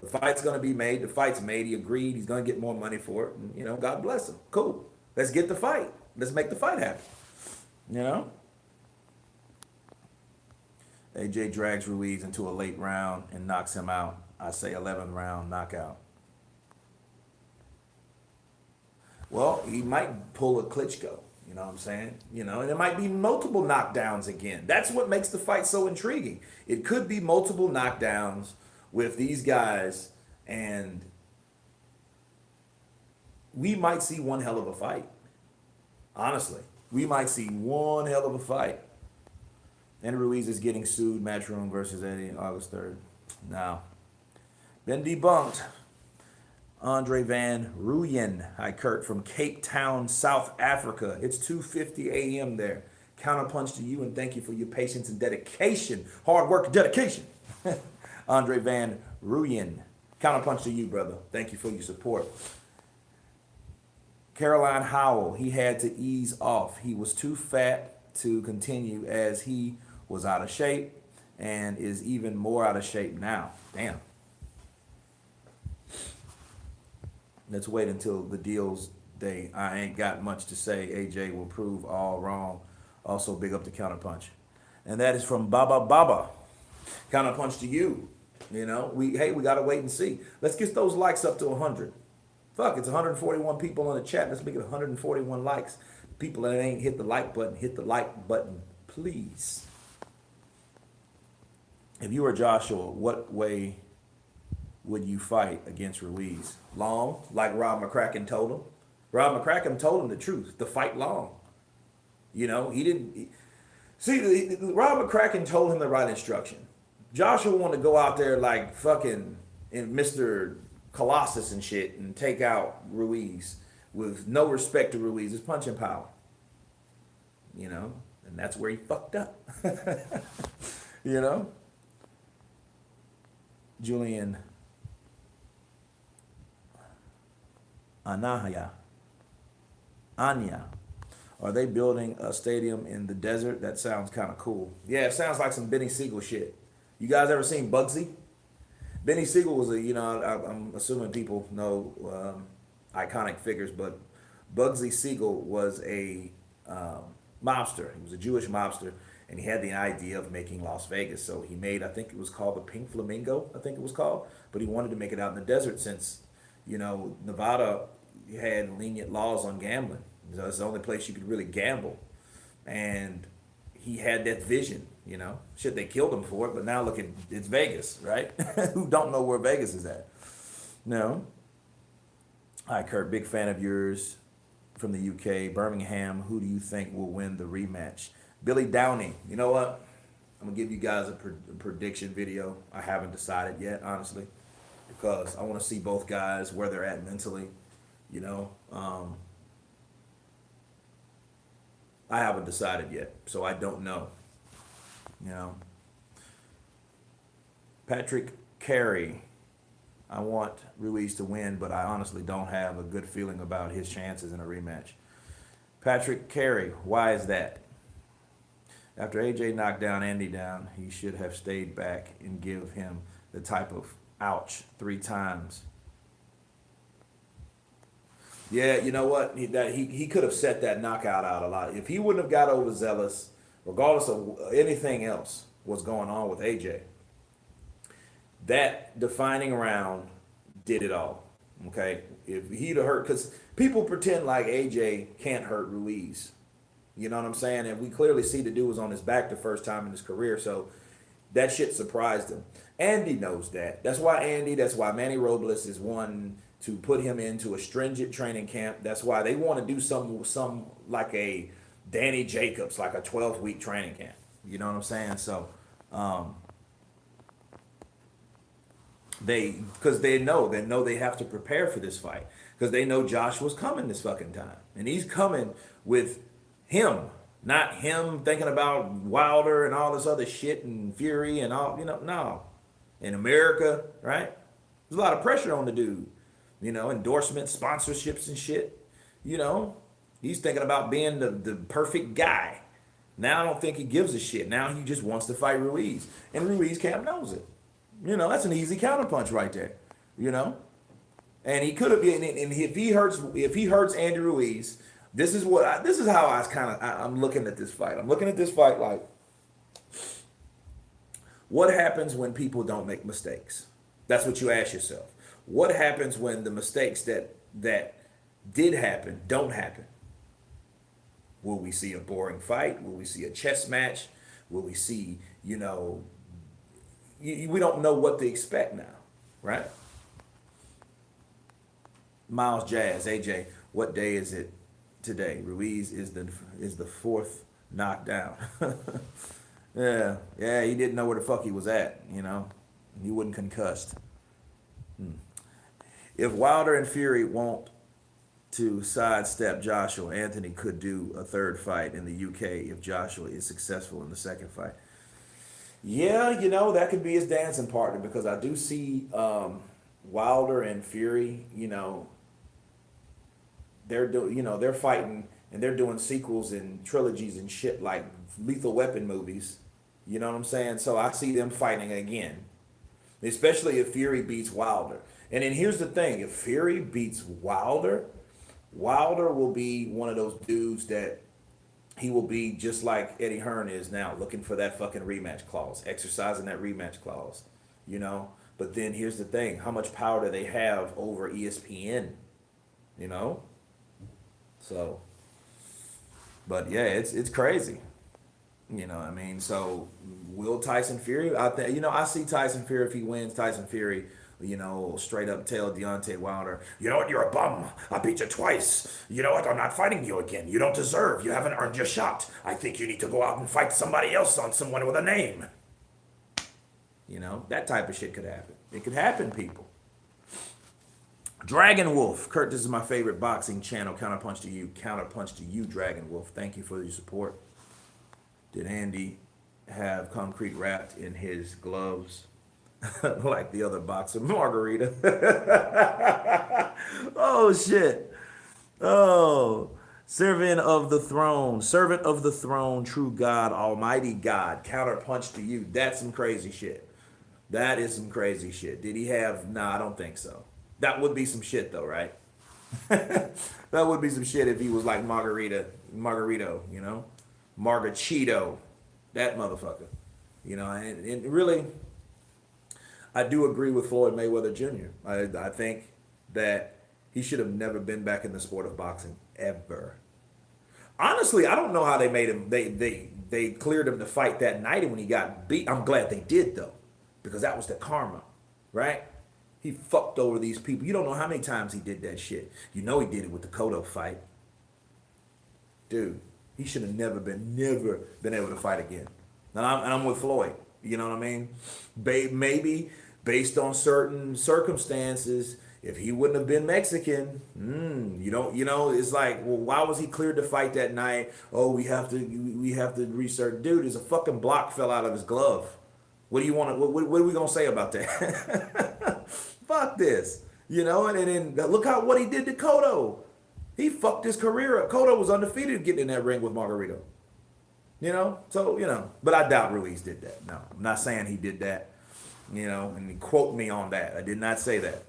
The fight's gonna be made. The fight's made. He agreed. He's gonna get more money for it. And, God bless him. Cool. Let's get the fight. Let's make the fight happen. You know. AJ drags Ruiz into a late round and knocks him out. I say 11th round knockout. Well, he might pull a Klitschko. You know what I'm saying? And it might be multiple knockdowns again. That's what makes the fight so intriguing. It could be multiple knockdowns with these guys, and we might see one hell of a fight. Honestly, we might see one hell of a fight. And Ruiz is getting sued. Matchroom versus Eddie August 3rd. Now, been debunked. Andre Van Rooyen. Hi, Kurt, from Cape Town, South Africa. It's 2:50 a.m. there. Counterpunch to you, and thank you for your patience and dedication. Hard work and dedication. Andre Van Rooyen. Counterpunch to you, brother. Thank you for your support. Caroline Howell. He had to ease off. He was too fat to continue as he was out of shape and is even more out of shape now. Damn. Let's wait until the deals day. I ain't got much to say. AJ will prove all wrong. Also, big up to Counterpunch. And that is from Baba. Counterpunch to you. We got to wait and see. Let's get those likes up to 100. Fuck, it's 141 people on the chat. Let's make it 141 likes. People that ain't hit the like button, hit the like button, please. If you were Joshua, what way would you fight against Ruiz? Long, like Rob McCracken told him. Rob McCracken told him the truth, to fight long. He didn't. See, Rob McCracken told him the right instruction. Joshua wanted to go out there like fucking Mr. Colossus and shit and take out Ruiz with no respect to Ruiz's punching power. And that's where he fucked up. Julian Anya. Are they building a stadium in the desert? That sounds kind of cool. Yeah, it sounds like some Benny Siegel shit. You guys ever seen Bugsy? Benny Siegel was I'm assuming people know iconic figures, but Bugsy Siegel was a mobster. He was a Jewish mobster, and he had the idea of making Las Vegas. So he made, I think it was called the Pink Flamingo, I think it was called, but he wanted to make it out in the desert since, Nevada had lenient laws on gambling. So it's the only place you could really gamble. And he had that vision, Shit, they killed him for it, but now look at, it's Vegas, right? Who don't know where Vegas is at? No. Hi, Kurt, big fan of yours from the UK. Birmingham, who do you think will win the rematch? Billy Downey. You know what? I'm going to give you guys a prediction video. I haven't decided yet, honestly. because I want to see both guys where they're at mentally. You know, I haven't decided yet, so I don't know. You know, Patrick Carey. I want Ruiz to win, but I honestly don't have a good feeling about his chances in a rematch. Patrick Carey, why is that? After AJ knocked down Andy down, he should have stayed back and give him the type of ouch 3 times. Yeah, you know what? He could have set that knockout out a lot. If he wouldn't have got overzealous, regardless of anything else was going on with AJ, that defining round did it all. Okay? If he'd have hurt, because people pretend like AJ can't hurt Ruiz. You know what I'm saying? And we clearly see the dude was on his back the first time in his career, so that shit surprised him. Andy knows that. That's why Manny Robles is one to put him into a stringent training camp. That's why they want to do some like a Danny Jacobs, like a 12-week training camp. You know what I'm saying? So because they know they have to prepare for this fight, because they know Joshua's coming this fucking time, and he's coming with him, not him thinking about Wilder and all this other shit and Fury and all, no. In America, right? There's a lot of pressure on the dude. Endorsements, sponsorships and shit. He's thinking about being the perfect guy. Now I don't think he gives a shit. Now he just wants to fight Ruiz. And Ruiz camp knows it. That's an easy counterpunch right there. And he could have been, and if he hurts Andy Ruiz, this is how I'm looking at this fight. I'm looking at this fight like, what happens when people don't make mistakes? That's what you ask yourself. What happens when the mistakes that did happen don't happen? Will we see a boring fight? Will we see a chess match? Will we see, we don't know what to expect now, right? Miles Jazz, AJ, what day is it today? Ruiz is the 4th knockdown. Yeah, he didn't know where the fuck he was at, He wasn't concussed. If Wilder and Fury want to sidestep Joshua, Anthony could do a 3rd fight in the UK if Joshua is successful in the 2nd fight. Yeah, that could be his dancing partner, because I do see Wilder and Fury, they're fighting and they're doing sequels and trilogies and shit like Lethal Weapon movies. You know what I'm saying? So I see them fighting again, especially if Fury beats Wilder. And then here's the thing: if Fury beats Wilder, Wilder will be one of those dudes that he will be just like Eddie Hearn is now, looking for that fucking rematch clause, exercising that rematch clause, But then here's the thing: how much power do they have over ESPN? So, but yeah, it's crazy. So will Tyson Fury? I see Tyson Fury, if he wins, Tyson Fury, straight up tell Deontay Wilder, you know what, you're a bum. I beat you twice. You know what, I'm not fighting you again. You don't deserve. You haven't earned your shot. I think you need to go out and fight somebody else, on someone with a name. That type of shit could happen. It could happen, people. Dragon Wolf. Kurt, this is my favorite boxing channel. Counterpunch to you. Counterpunch to you, Dragon Wolf. Thank you for your support. Did Andy have concrete wrapped in his gloves like the other boxer, Margarita? Oh, shit. Oh, servant of the throne, true God, almighty God. Counterpunch to you. That's some crazy shit. That is some crazy shit. Did he have? Nah, I don't think so. That would be some shit, though, right? That would be some shit if he was like Margarito, Margachito, that motherfucker. And really, I do agree with Floyd Mayweather Jr. I think that he should have never been back in the sport of boxing, ever. Honestly, I don't know how they made him, they cleared him to fight that night when he got beat. I'm glad they did, though, because that was the karma, right? He fucked over these people. You don't know how many times he did that shit. He did it with the Cotto fight. Dude, he should have never been able to fight again. And I'm with Floyd. You know what I mean? Maybe based on certain circumstances, if he wouldn't have been Mexican, it's like, well, why was he cleared to fight that night? Oh, we have to research. Dude, his a fucking block fell out of his glove. What do you want to? What are we gonna say about that? Fuck this, and then look what he did to Cotto. He fucked his career up. Cotto was undefeated getting in that ring with Margarito. But I doubt Ruiz did that. No, I'm not saying he did that. And quote me on that. I did not say that.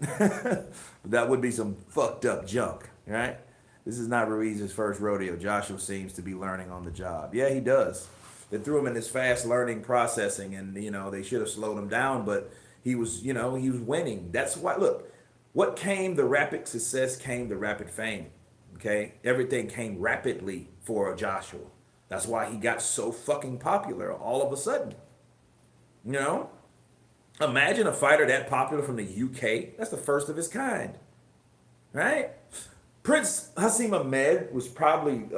But that would be some fucked up junk, right? This is not Ruiz's first rodeo. Joshua seems to be learning on the job. Yeah, he does. They threw him in this fast learning processing, and they should have slowed him down, but he was winning. That's why. Look, what came the rapid success came the rapid fame. Okay, everything came rapidly for Joshua. That's why he got so fucking popular all of a sudden. Imagine a fighter that popular from the UK. That's the first of his kind, right? Prince Hassim Ahmed was probably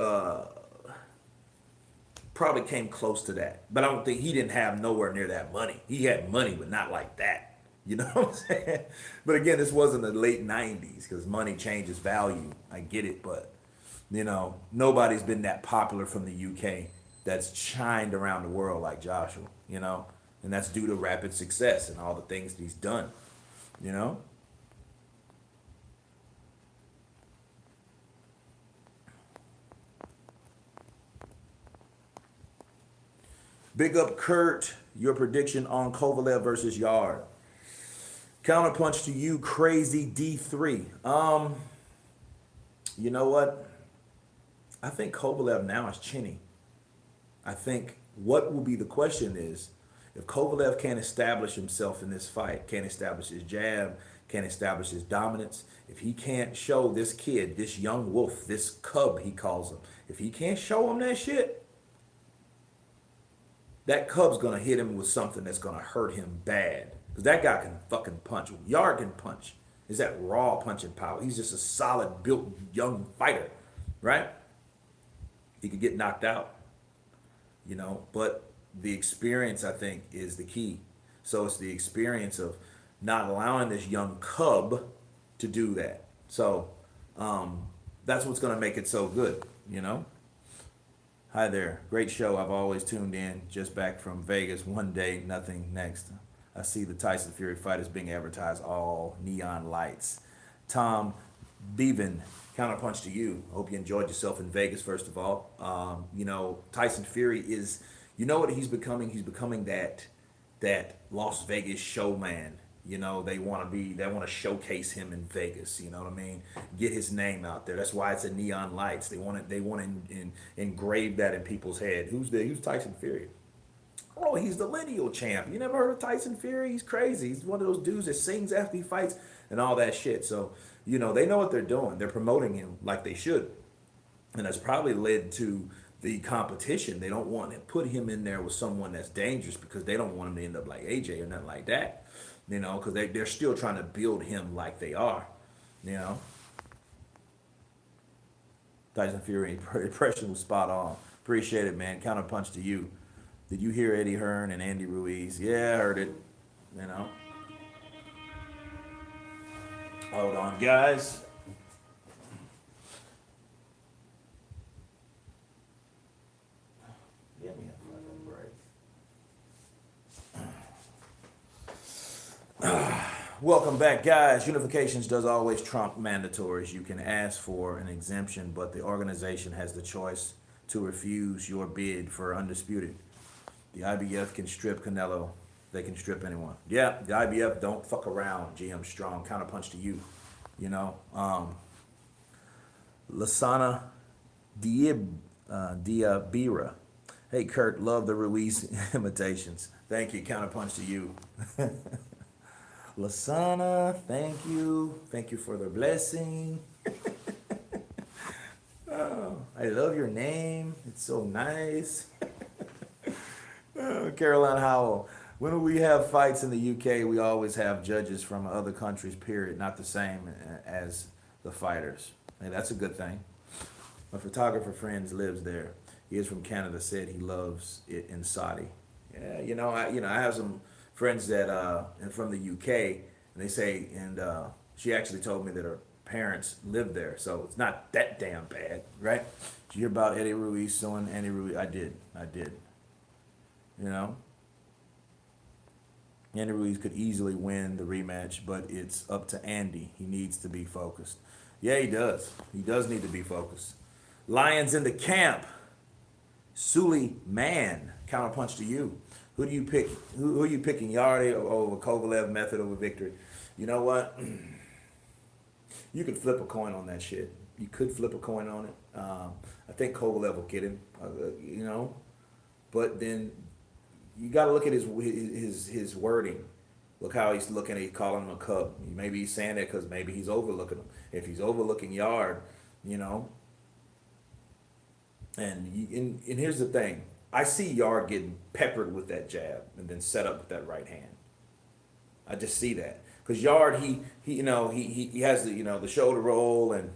came close to that, but I don't think he didn't have nowhere near that money. He had money, but not like that. You know what I'm saying? But again, this wasn't the late '90s because money changes value. I get it, but nobody's been that popular from the UK that's shined around the world like Joshua. And that's due to rapid success and all the things that he's done. Big up Kurt, your prediction on Kovalev versus Yarde. Counterpunch to you, crazy D3. You know what? I think Kovalev now is chinny. I think what will be the question is, if Kovalev can't establish himself in this fight, can't establish his jab, can't establish his dominance, if he can't show this kid, this young wolf, this cub he calls him, if he can't show him that shit, that cub's gonna hit him with something that's gonna hurt him bad. Because that guy can fucking punch. Yarde can punch. Is that raw punching power? He's just a solid built young fighter, right? He could get knocked out, but the experience, I think, is the key. So it's the experience of not allowing this young cub to do that. So that's what's going to make it so good, Hi there. Great show. I've always tuned in. Just back from Vegas. One day, nothing next. I see the Tyson Fury fight is being advertised all neon lights. Tom Bevan, counterpunch to you. Hope you enjoyed yourself in Vegas, first of all. Tyson Fury is, what he's becoming? He's becoming that Las Vegas showman. They want to showcase him in Vegas. You know what I mean? Get his name out there. That's why it's a neon lights. They want to engrave that in people's head. Who's Tyson Fury? Oh, he's the lineal champ. You never heard of Tyson Fury? He's crazy. He's one of those dudes that sings after he fights and all that shit. So, they know what they're doing. They're promoting him like they should. And that's probably led to the competition. They don't want to put him in there with someone that's dangerous because they don't want him to end up like AJ or nothing like that. Because they're still trying to build him like they are. Tyson Fury impression was spot on. Appreciate it, man. Counterpunch to you. Did you hear Eddie Hearn and Andy Ruiz? Yeah, I heard it. Hold on, guys. Give me a fucking break. Welcome back, guys. Unifications does always trump mandatories. You can ask for an exemption, but the organization has the choice to refuse your bid for undisputed. The IBF can strip Canelo. They can strip anyone. Yeah, the IBF don't fuck around. GM Strong. Counterpunch to you. Lasana Diabira. Hey, Kurt, love the Ruiz imitations. Thank you. Counterpunch to you. Lasana, thank you. Thank you for the blessing. Oh, I love your name. It's so nice. Caroline Howell. When we have fights in the UK, we always have judges from other countries, period. Not the same as the fighters. Hey, that's a good thing. My photographer friend lives there. He is from Canada, said he loves it in Saudi. Yeah, I have some friends that and from the UK, and they say, and she actually told me that her parents live there, so it's not that damn bad, right? Did you hear about Eddie Ruiz suing Andy Ruiz? I did. You know, Andy Ruiz could easily win the rematch, but it's up to Andy. He needs to be focused. Yeah, he does. He does need to be focused. Lions in the camp. Sully Man, counterpunch to you. Who do you pick? Who are you picking? Yarde over Kovalev, method over victory? You know what? You could flip a coin on that shit. You could flip a coin on it. I think Kovalev will get him. You know, but then you got to look at his wording. Look how he's looking. He's calling him a cub. Maybe he's saying that because maybe he's overlooking him. If he's overlooking Yarde, you know. And here's the thing. I see Yarde getting peppered with that jab and then set up with that right hand. I just see that because Yarde, he has the shoulder roll and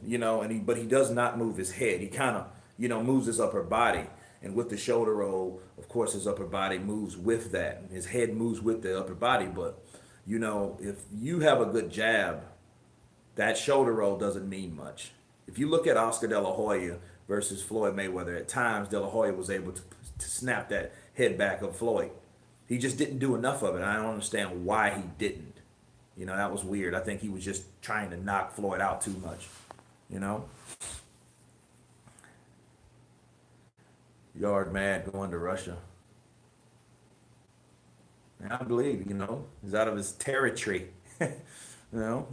but he does not move his head. He kind of moves his upper body, and with the shoulder roll, of course, his upper body moves with that. His head moves with the upper body, but if you have a good jab, that shoulder roll doesn't mean much. If you look at Oscar De La Hoya versus Floyd Mayweather, at times De La Hoya was able to snap that head back of Floyd. He just didn't do enough of it. I don't understand why he didn't. That was weird. I think he was just trying to knock Floyd out too much. Yarde mad going to Russia. And I believe, he's out of his territory.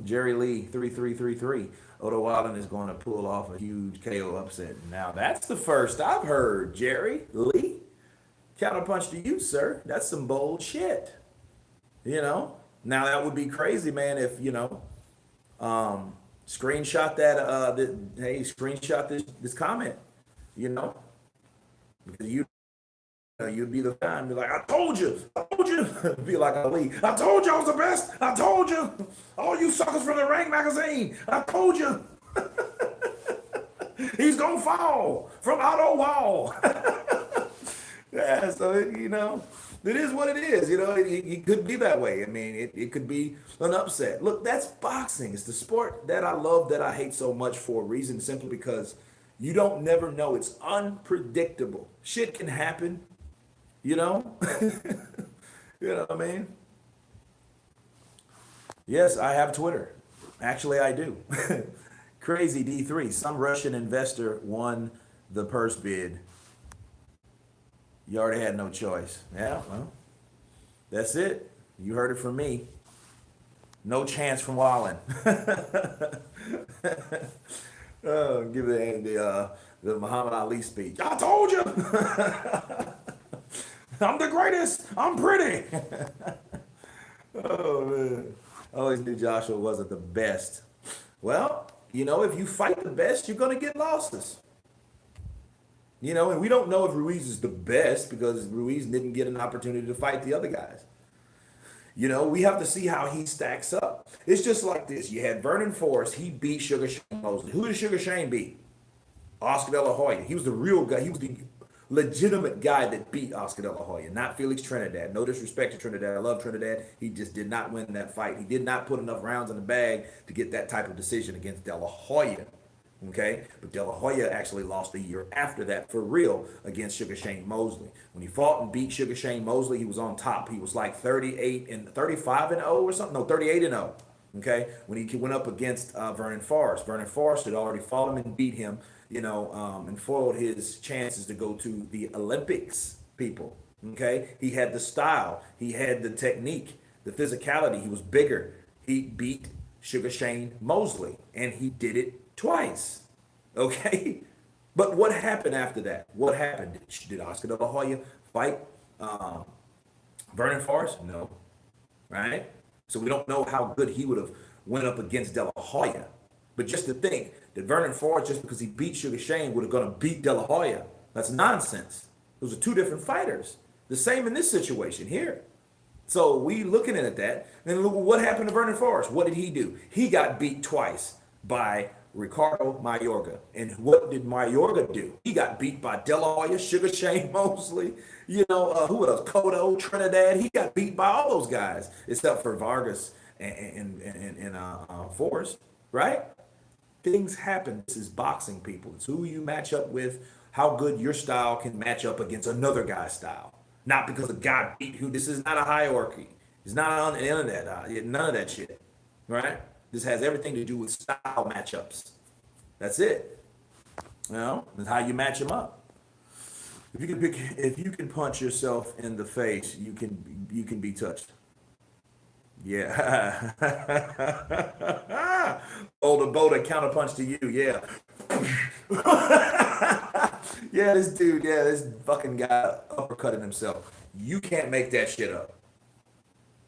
Jerry Lee, 3-3-3-3. Otto Wallen is going to pull off a huge KO upset. Now, that's the first I've heard, Jerry Lee. Counterpunch to you, sir. That's some bold shit. Now, that would be crazy, man, if, screenshot that, screenshot this comment, because you'd be the guy and be like, I told you. Be like Ali. I told you I was the best. I told you. All you suckers from the Rank magazine. I told you. He's going to fall from Otto Wall. Yeah, so, it is what it is. It could be that way. I mean, it could be an upset. Look, that's boxing. It's the sport that I love, that I hate so much for a reason, simply because you don't never know. It's unpredictable. Shit can happen. You know what I mean? Yes, I have Twitter. Actually, I do. Crazy D3. Some Russian investor won the purse bid. You already had no choice. Yeah, well, that's it. You heard it from me. No chance from Wallen. Give the Muhammad Ali speech. I told you. I'm the greatest. I'm pretty. Oh, man. I always knew Joshua wasn't the best. Well, if you fight the best, you're going to get losses. And we don't know if Ruiz is the best because Ruiz didn't get an opportunity to fight the other guys. We have to see how he stacks up. It's just like this. You had Vernon Forrest. He beat Sugar Shane Mosley. Who did Sugar Shane beat? Oscar De La Hoya. He was the real guy. He was the legitimate guy that beat Oscar De La Hoya, not Felix Trinidad. No disrespect to Trinidad. I love Trinidad. He just did not win that fight. He did not put enough rounds in the bag to get that type of decision against De La Hoya. Okay? But De La Hoya actually lost a year after that for real against Sugar Shane Mosley. When he fought and beat Sugar Shane Mosley, he was on top. He was like 35-0 or something. No, 38-0. Okay? When he went up against Vernon Forrest. Vernon Forrest had already fought him and beat him, and foiled his chances to go to the Olympics, people. Okay? He had the style. He had the technique, the physicality. He was bigger. He beat Sugar Shane Mosley, and he did it twice. Okay? But what happened after that? What happened? Did Oscar De La Hoya fight Vernon Forrest? No. Right? So we don't know how good he would have went up against De La Hoya. But just to think that Vernon Forrest, just because he beat Sugar Shane, would have gone to beat De La Hoya, that's nonsense. Those are two different fighters. The same in this situation here. So we looking at that. And look what happened to Vernon Forrest. What did he do? He got beat twice by Ricardo Mayorga. And what did Mayorga do? He got beat by De La Hoya, Sugar Shane Mosley, who else? Cotto, Trinidad. He got beat by all those guys, except for Vargas and Forrest, right? Things happen. This is boxing, people. It's who you match up with, how good your style can match up against another guy's style. Not because a guy beat who. This is not a hierarchy. It's not on the internet. None of that shit, right? This has everything to do with style matchups. That's it. That's how you match them up. If you can punch yourself in the face, you can be touched. Yeah. Oh, the boat counterpunch to you. Yeah. Yeah, this fucking guy uppercutted himself. You can't make that shit up.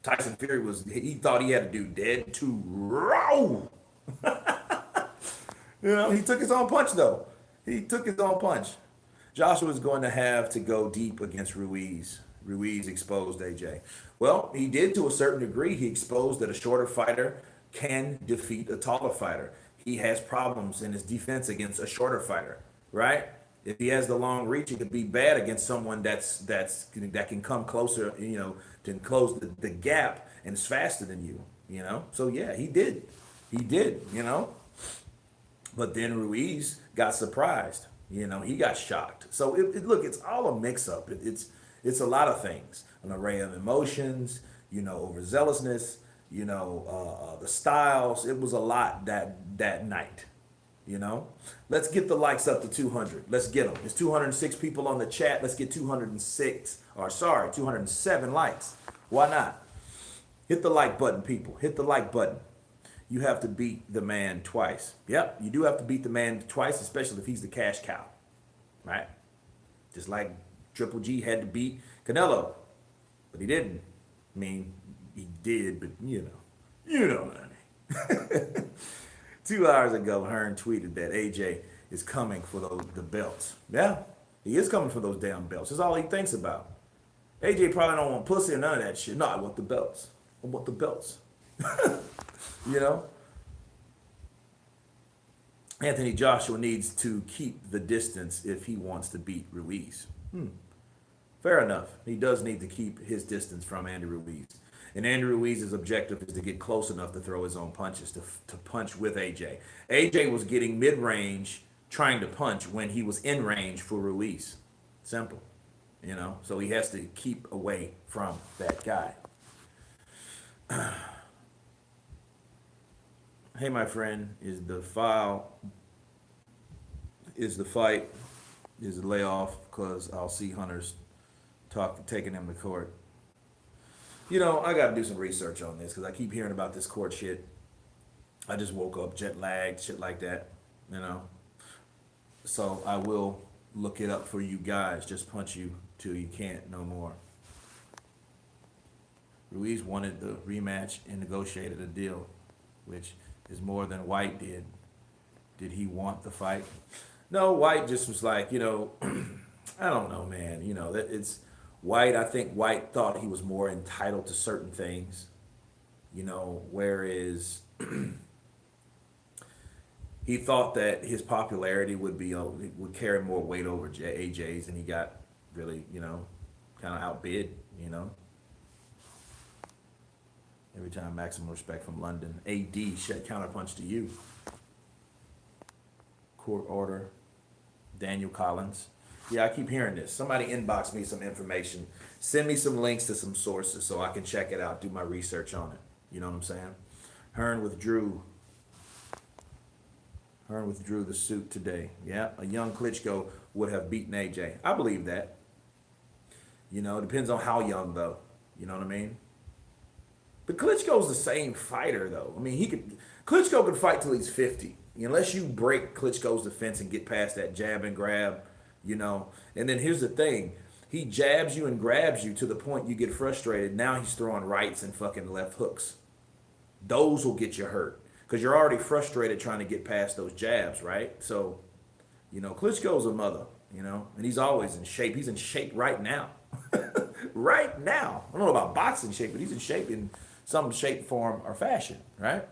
Tyson Fury he thought he had to do dead to row. He took his own punch though. He took his own punch. Joshua's going to have to go deep against Ruiz. Ruiz exposed AJ. Well, he did to a certain degree. He exposed that a shorter fighter can defeat a taller fighter. He has problems in his defense against a shorter fighter, right? If he has the long reach, it could be bad against someone that can come closer, to close the gap and is faster than you. So yeah, he did. But then Ruiz got surprised. He got shocked. So look, it's all a mix-up. It's a lot of things, an array of emotions, overzealousness, the styles. It was a lot that night. Let's get the likes up to 200. Let's get them. There's 206 people on the chat. Let's get 207 likes. Why not? Hit the like button, people. Hit the like button. You have to beat the man twice. Yep, you do have to beat the man twice, especially if he's the cash cow, right? Just like Triple G had to beat Canelo, but he didn't. I mean, he did, but you know what I mean. 2 hours ago, Hearn tweeted that AJ is coming for the belts. Yeah, he is coming for those damn belts. That's all he thinks about. AJ probably don't want pussy or none of that shit. No, I want the belts. I want the belts. Anthony Joshua needs to keep the distance if he wants to beat Ruiz. Fair enough. He does need to keep his distance from Andy Ruiz. And Andy Ruiz's objective is to get close enough to throw his own punches, to punch with AJ. AJ was getting mid-range trying to punch when he was in range for Ruiz. Simple. So he has to keep away from that guy. Hey, my friend, is the fight, is the layoff, because I'll see hunters taking him to court. I got to do some research on this because I keep hearing about this court shit. I just woke up jet lagged, shit like that, So I will look it up for you guys. Just punch you till you can't no more. Ruiz wanted the rematch and negotiated a deal, which is more than White did. Did he want the fight? No, White just was like, I don't know, man. That it's White. I think White thought he was more entitled to certain things, whereas he thought that his popularity would carry more weight over AJ's, and he got really, kind of outbid, Every time, maximum respect from London. AD shed counterpunch to you. Court order. Daniel Collins. Yeah, I keep hearing this. Somebody inbox me some information. Send me some links to some sources so I can check it out, do my research on it. You know what I'm saying? Hearn withdrew the suit today. Yeah, a young Klitschko would have beaten AJ. I believe that. It depends on how young, though. You know what I mean? But Klitschko's the same fighter, though. I mean, Klitschko could fight till he's 50. Unless you break Klitschko's defense and get past that jab and grab, And then here's the thing. He jabs you and grabs you to the point you get frustrated. Now he's throwing rights and fucking left hooks. Those will get you hurt. Because you're already frustrated trying to get past those jabs, right? So, Klitschko's a mother, and he's always in shape. He's in shape right now. Right now. I don't know about boxing shape, but he's in shape in some shape, form, or fashion, right?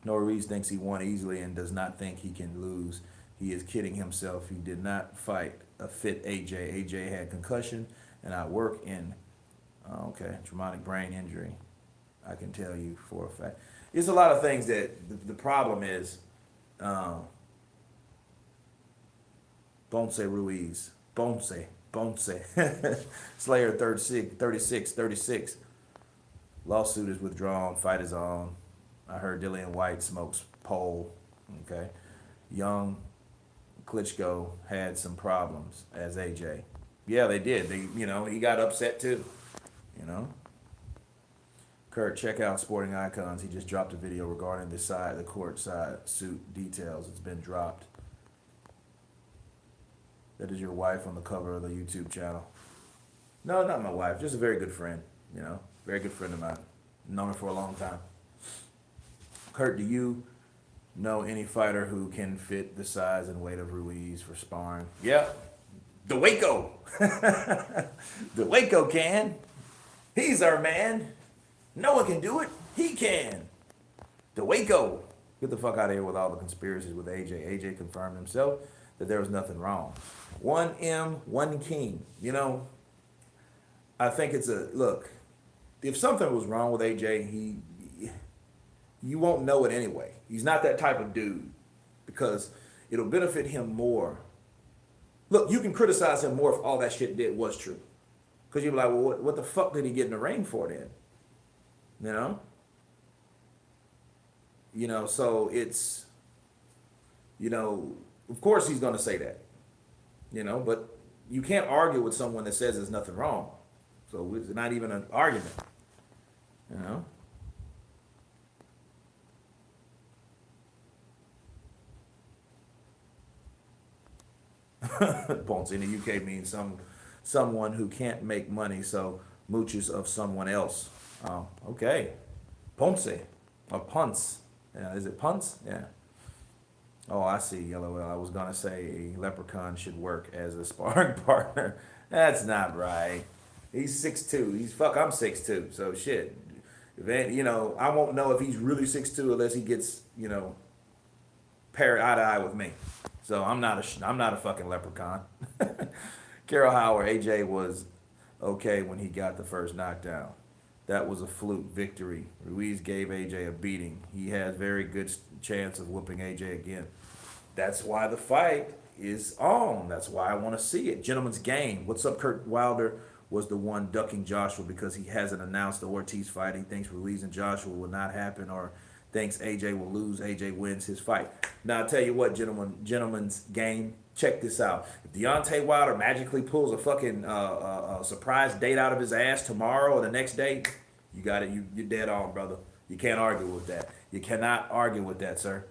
No, Ruiz thinks he won easily and does not think he can lose. He is kidding himself. He did not fight a fit AJ. AJ had concussion and I work in, traumatic brain injury. I can tell you for a fact. There's a lot of things that the problem is, Bonce Ruiz. Bonce. Slayer 36. Lawsuit is withdrawn. Fight is on. I heard Dillian White smokes pole. Okay. Young Klitschko had some problems as AJ. Yeah, they did. He got upset too. Kurt, check out Sporting Icons. He just dropped a video regarding the court side suit details. It's been dropped. That is your wife on the cover of the YouTube channel. No, not my wife. Just a very good friend. Very good friend of mine. Known her for a long time. Kurt, do you know any fighter who can fit the size and weight of Ruiz for sparring? Yeah, the Waco. The Waco can. He's our man. No one can do it. He can. The Waco. Get the fuck out of here with all the conspiracies with AJ. AJ confirmed himself that there was nothing wrong. 1M, 1 king. I think it's look, if something was wrong with AJ, you won't know it anyway. He's not that type of dude because it'll benefit him more. Look, you can criticize him more if all that shit was true. Because you're like, well, what the fuck did he get in the ring for then? So it's, of course he's going to say that, but you can't argue with someone that says there's nothing wrong. So it's not even an argument, Ponce in the UK means someone who can't make money, so mooches of someone else. Oh, okay. Ponce or Punce. Yeah, is it Punce? Yeah. Oh, I see. Yellow. I was gonna say a leprechaun should work as a sparring partner. That's not right. He's 6'2". I'm 6'2". So shit. I won't know if he's really 6'2" unless he gets paired eye to eye with me. So I'm not a fucking leprechaun. Carol Howard, AJ was okay when he got the first knockdown. That was a fluke victory. Ruiz gave AJ a beating. He has very good chance of whooping AJ again. That's why the fight is on. That's why I want to see it. Gentleman's game. What's up, Kurt Wilder was the one ducking Joshua because he hasn't announced the Ortiz fight. He thinks Ruiz and Joshua will not happen or thinks AJ will lose. AJ wins his fight. Now, I'll tell you what, gentleman's game. Check this out. If Deontay Wilder magically pulls a fucking surprise date out of his ass tomorrow or the next day, you got it. You're dead on, brother. You can't argue with that. You cannot argue with that, sir.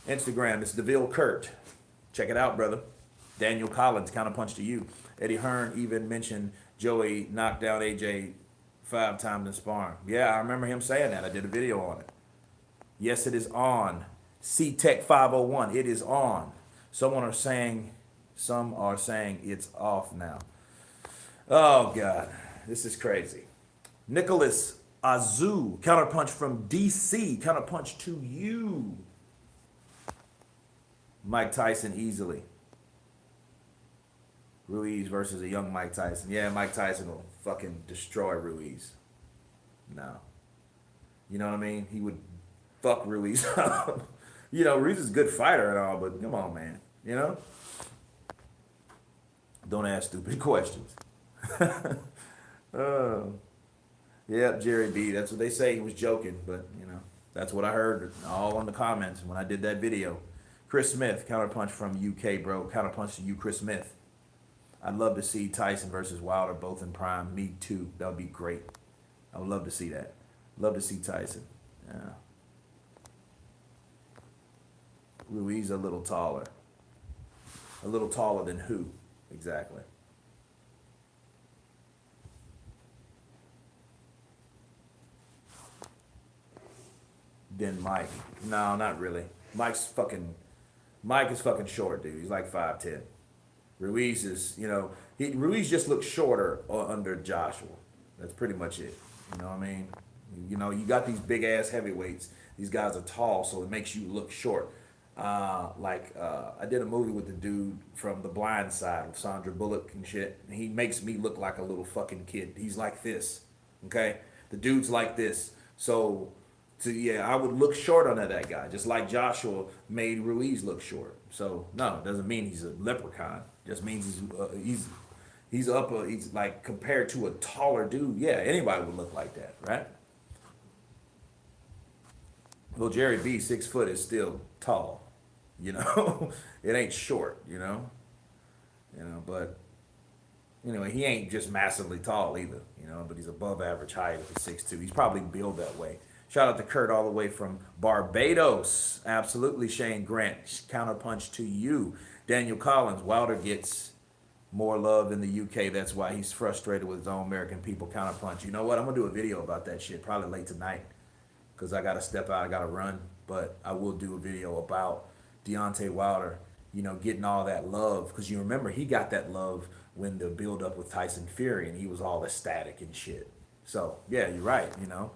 Instagram, it's DeVille Kurt. Check it out, brother. Daniel Collins, counterpunch to you. Eddie Hearn even mentioned Joey knocked down AJ 5 times in sparring. Yeah, I remember him saying that. I did a video on it. Yes, it is on. C-Tech 501, it is on. Some are saying it's off now. Oh, God. This is crazy. Nicholas Azu, counterpunch from DC. Counterpunch to you. Mike Tyson easily. Ruiz versus a young Mike Tyson. Yeah, Mike Tyson will fucking destroy Ruiz. No. You know what I mean? He would fuck Ruiz up. Ruiz is a good fighter and all, but come on, man. Don't ask stupid questions. Yep, Jerry B. That's what they say. He was joking, but, that's what I heard all on the comments when I did that video. Chris Smith, counterpunch from UK, bro. Counterpunch to you, Chris Smith. I'd love to see Tyson versus Wilder both in prime. Me too. That would be great. I would love to see that. Love to see Tyson. Yeah. Ruiz a little taller. A little taller than who? Exactly. Then Mike. No, not really. Mike is fucking short, dude. He's like 5'10". Ruiz is, Ruiz just looks shorter under Joshua. That's pretty much it. You know what I mean? You know, you got these big ass heavyweights. These guys are tall, so it makes you look short. I did a movie with the dude from The Blind Side with Sandra Bullock and shit. And he makes me look like a little fucking kid. He's like this, okay? The dude's like this. So, yeah, I would look short under that guy, just like Joshua made Ruiz look short. So no, it doesn't mean he's a leprechaun. It just means he's like compared to a taller dude. Yeah, anybody would look like that, right? Well, Jerry B, 6 foot is still tall, you know. It ain't short, But anyway, he ain't just massively tall either, But he's above average height if he's 6'2". He's probably built that way. Shout out to Kurt all the way from Barbados. Absolutely, Shane Grant. Counterpunch to you, Daniel Collins. Wilder gets more love in the UK. That's why he's frustrated with his own American people. Counterpunch. You know what? I'm gonna do a video about that shit probably late tonight, because I got to step out, I got to run. But I will do a video about Deontay Wilder, getting all that love. Because you remember, he got that love when the build up with Tyson Fury, and he was all ecstatic and shit. So, yeah, you're right, You know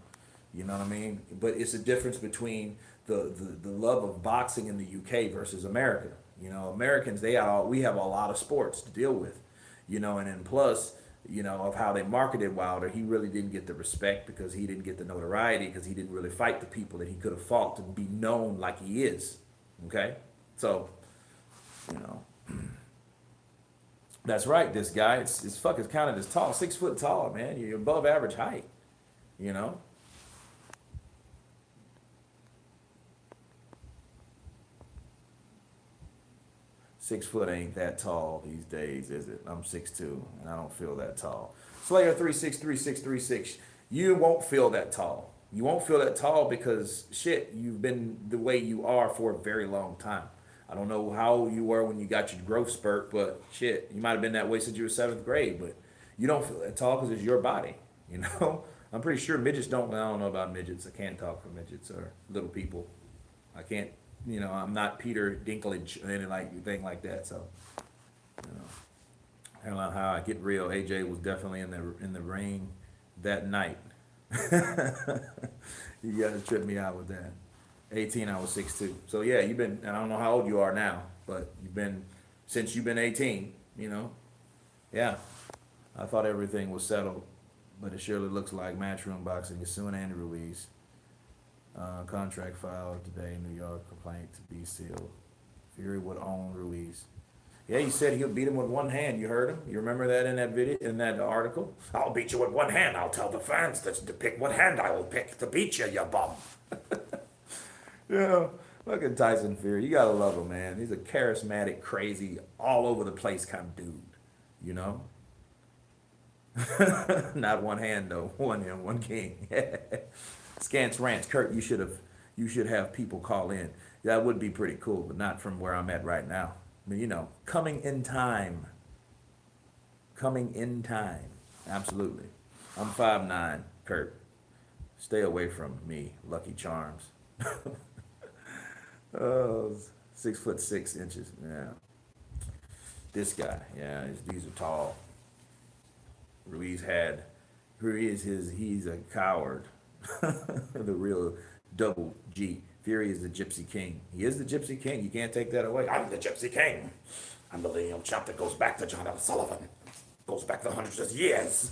what I mean? But it's a difference between the love of boxing in the UK versus America. Americans, we have a lot of sports to deal with, and then plus, of how they marketed Wilder, he really didn't get the respect because he didn't get the notoriety because he didn't really fight the people that he could have fought to be known like he is. Okay? So, you know, that's right, this guy, it's fucking counted as tall, 6 foot tall, man. You're above average height, you know? 6 foot ain't that tall these days, is it? I'm 6'2", and I don't feel that tall. Slayer 363636. You won't feel that tall. You won't feel that tall because shit, you've been the way you are for a very long time. I don't know how you were when you got your growth spurt, but shit, you might have been that way since you were 7th grade. But you don't feel that tall because it's your body. You know, I'm pretty sure midgets don't. I don't know about midgets. I can't talk for midgets or little people. I can't. I'm not Peter Dinklage or anything like that. So, I don't know how I get real. AJ was definitely in the ring that night. You gotta trip me out with that. 18, I was 6'2". So yeah, you've been. I don't know how old you are now, but since you've been 18. Yeah. I thought everything was settled, but it surely looks like Matchroom boxing is soon. Andy Ruiz. Contract filed today, New York, complaint to be sealed. Fury would own Ruiz. Yeah, he said he'll beat him with one hand. You heard him? You remember that in that video, in that article? I'll beat you with one hand. I'll tell the fans to pick what hand I will pick to beat you, you bum. Look at Tyson Fury. You gotta love him, man. He's a charismatic, crazy, all over the place kind of dude. Not one hand though. One king. Scants rants. Kurt, you should have people call in. That would be pretty cool, but not from where I'm at right now. I mean, coming in time. Coming in time. Absolutely. I'm 5'9", Kurt. Stay away from me, Lucky Charms. Oh, 6'6". Yeah. This guy, yeah, these are tall. Ruiz, he's a coward. The real double G. Fury is the Gypsy King. He is the Gypsy King. You can't take that away. I'm the Gypsy King. I'm the lineal chap that goes back to John L. Sullivan. Goes back to hundreds of years.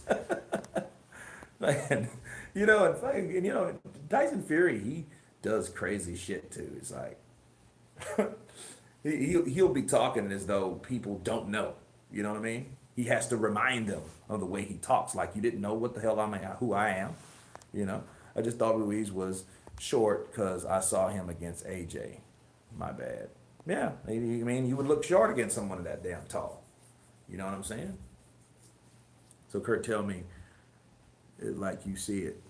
Man, Tyson Fury, he does crazy shit too. It's like he'll be talking as though people don't know. You know what I mean? He has to remind them of the way he talks, like you didn't know what the hell who I am. I just thought Ruiz was short because I saw him against AJ. My bad. Yeah, I mean, you would look short against someone that damn tall. You know what I'm saying? So Kurt, tell me it like you see it.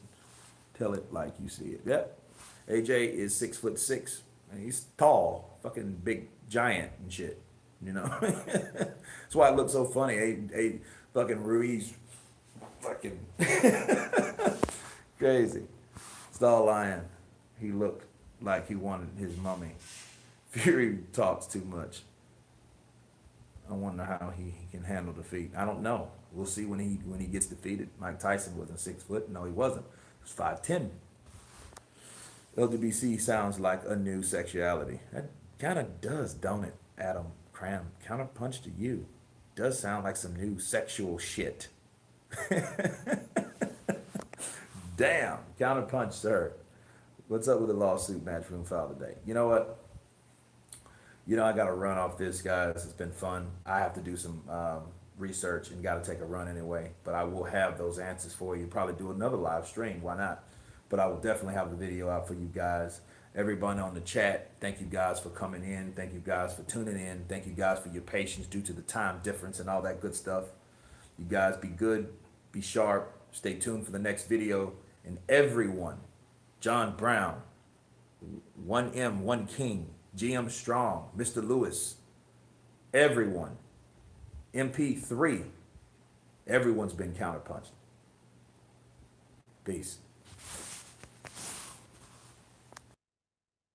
Tell it like you see it. Yep. AJ is 6'6", and he's tall, fucking big giant and shit. That's why it looks so funny. A fucking Ruiz, fucking crazy. Stall Lion. He looked like he wanted his mummy. Fury talks too much. I wonder how he can handle defeat. I don't know. We'll see when he gets defeated. Mike Tyson wasn't 6 foot. No, he wasn't. He was 5'10". LGBC sounds like a new sexuality. That kind of does, don't it, Adam Cram? Counterpunch to you. Does sound like some new sexual shit. Damn. Counterpunch, sir. What's up with the lawsuit Matchroom filed today? You know what? I got to run off this, guys. It's been fun. I have to do some research and got to take a run anyway. But I will have those answers for you. Probably do another live stream. Why not? But I will definitely have the video out for you guys. Everybody on the chat, thank you guys for coming in. Thank you guys for tuning in. Thank you guys for your patience due to the time difference and all that good stuff. You guys be good, be sharp, stay tuned for the next video. And everyone, John Brown, 1M, 1 King, GM Strong, Mr. Lewis, everyone, MP3, everyone's been counterpunched. Peace.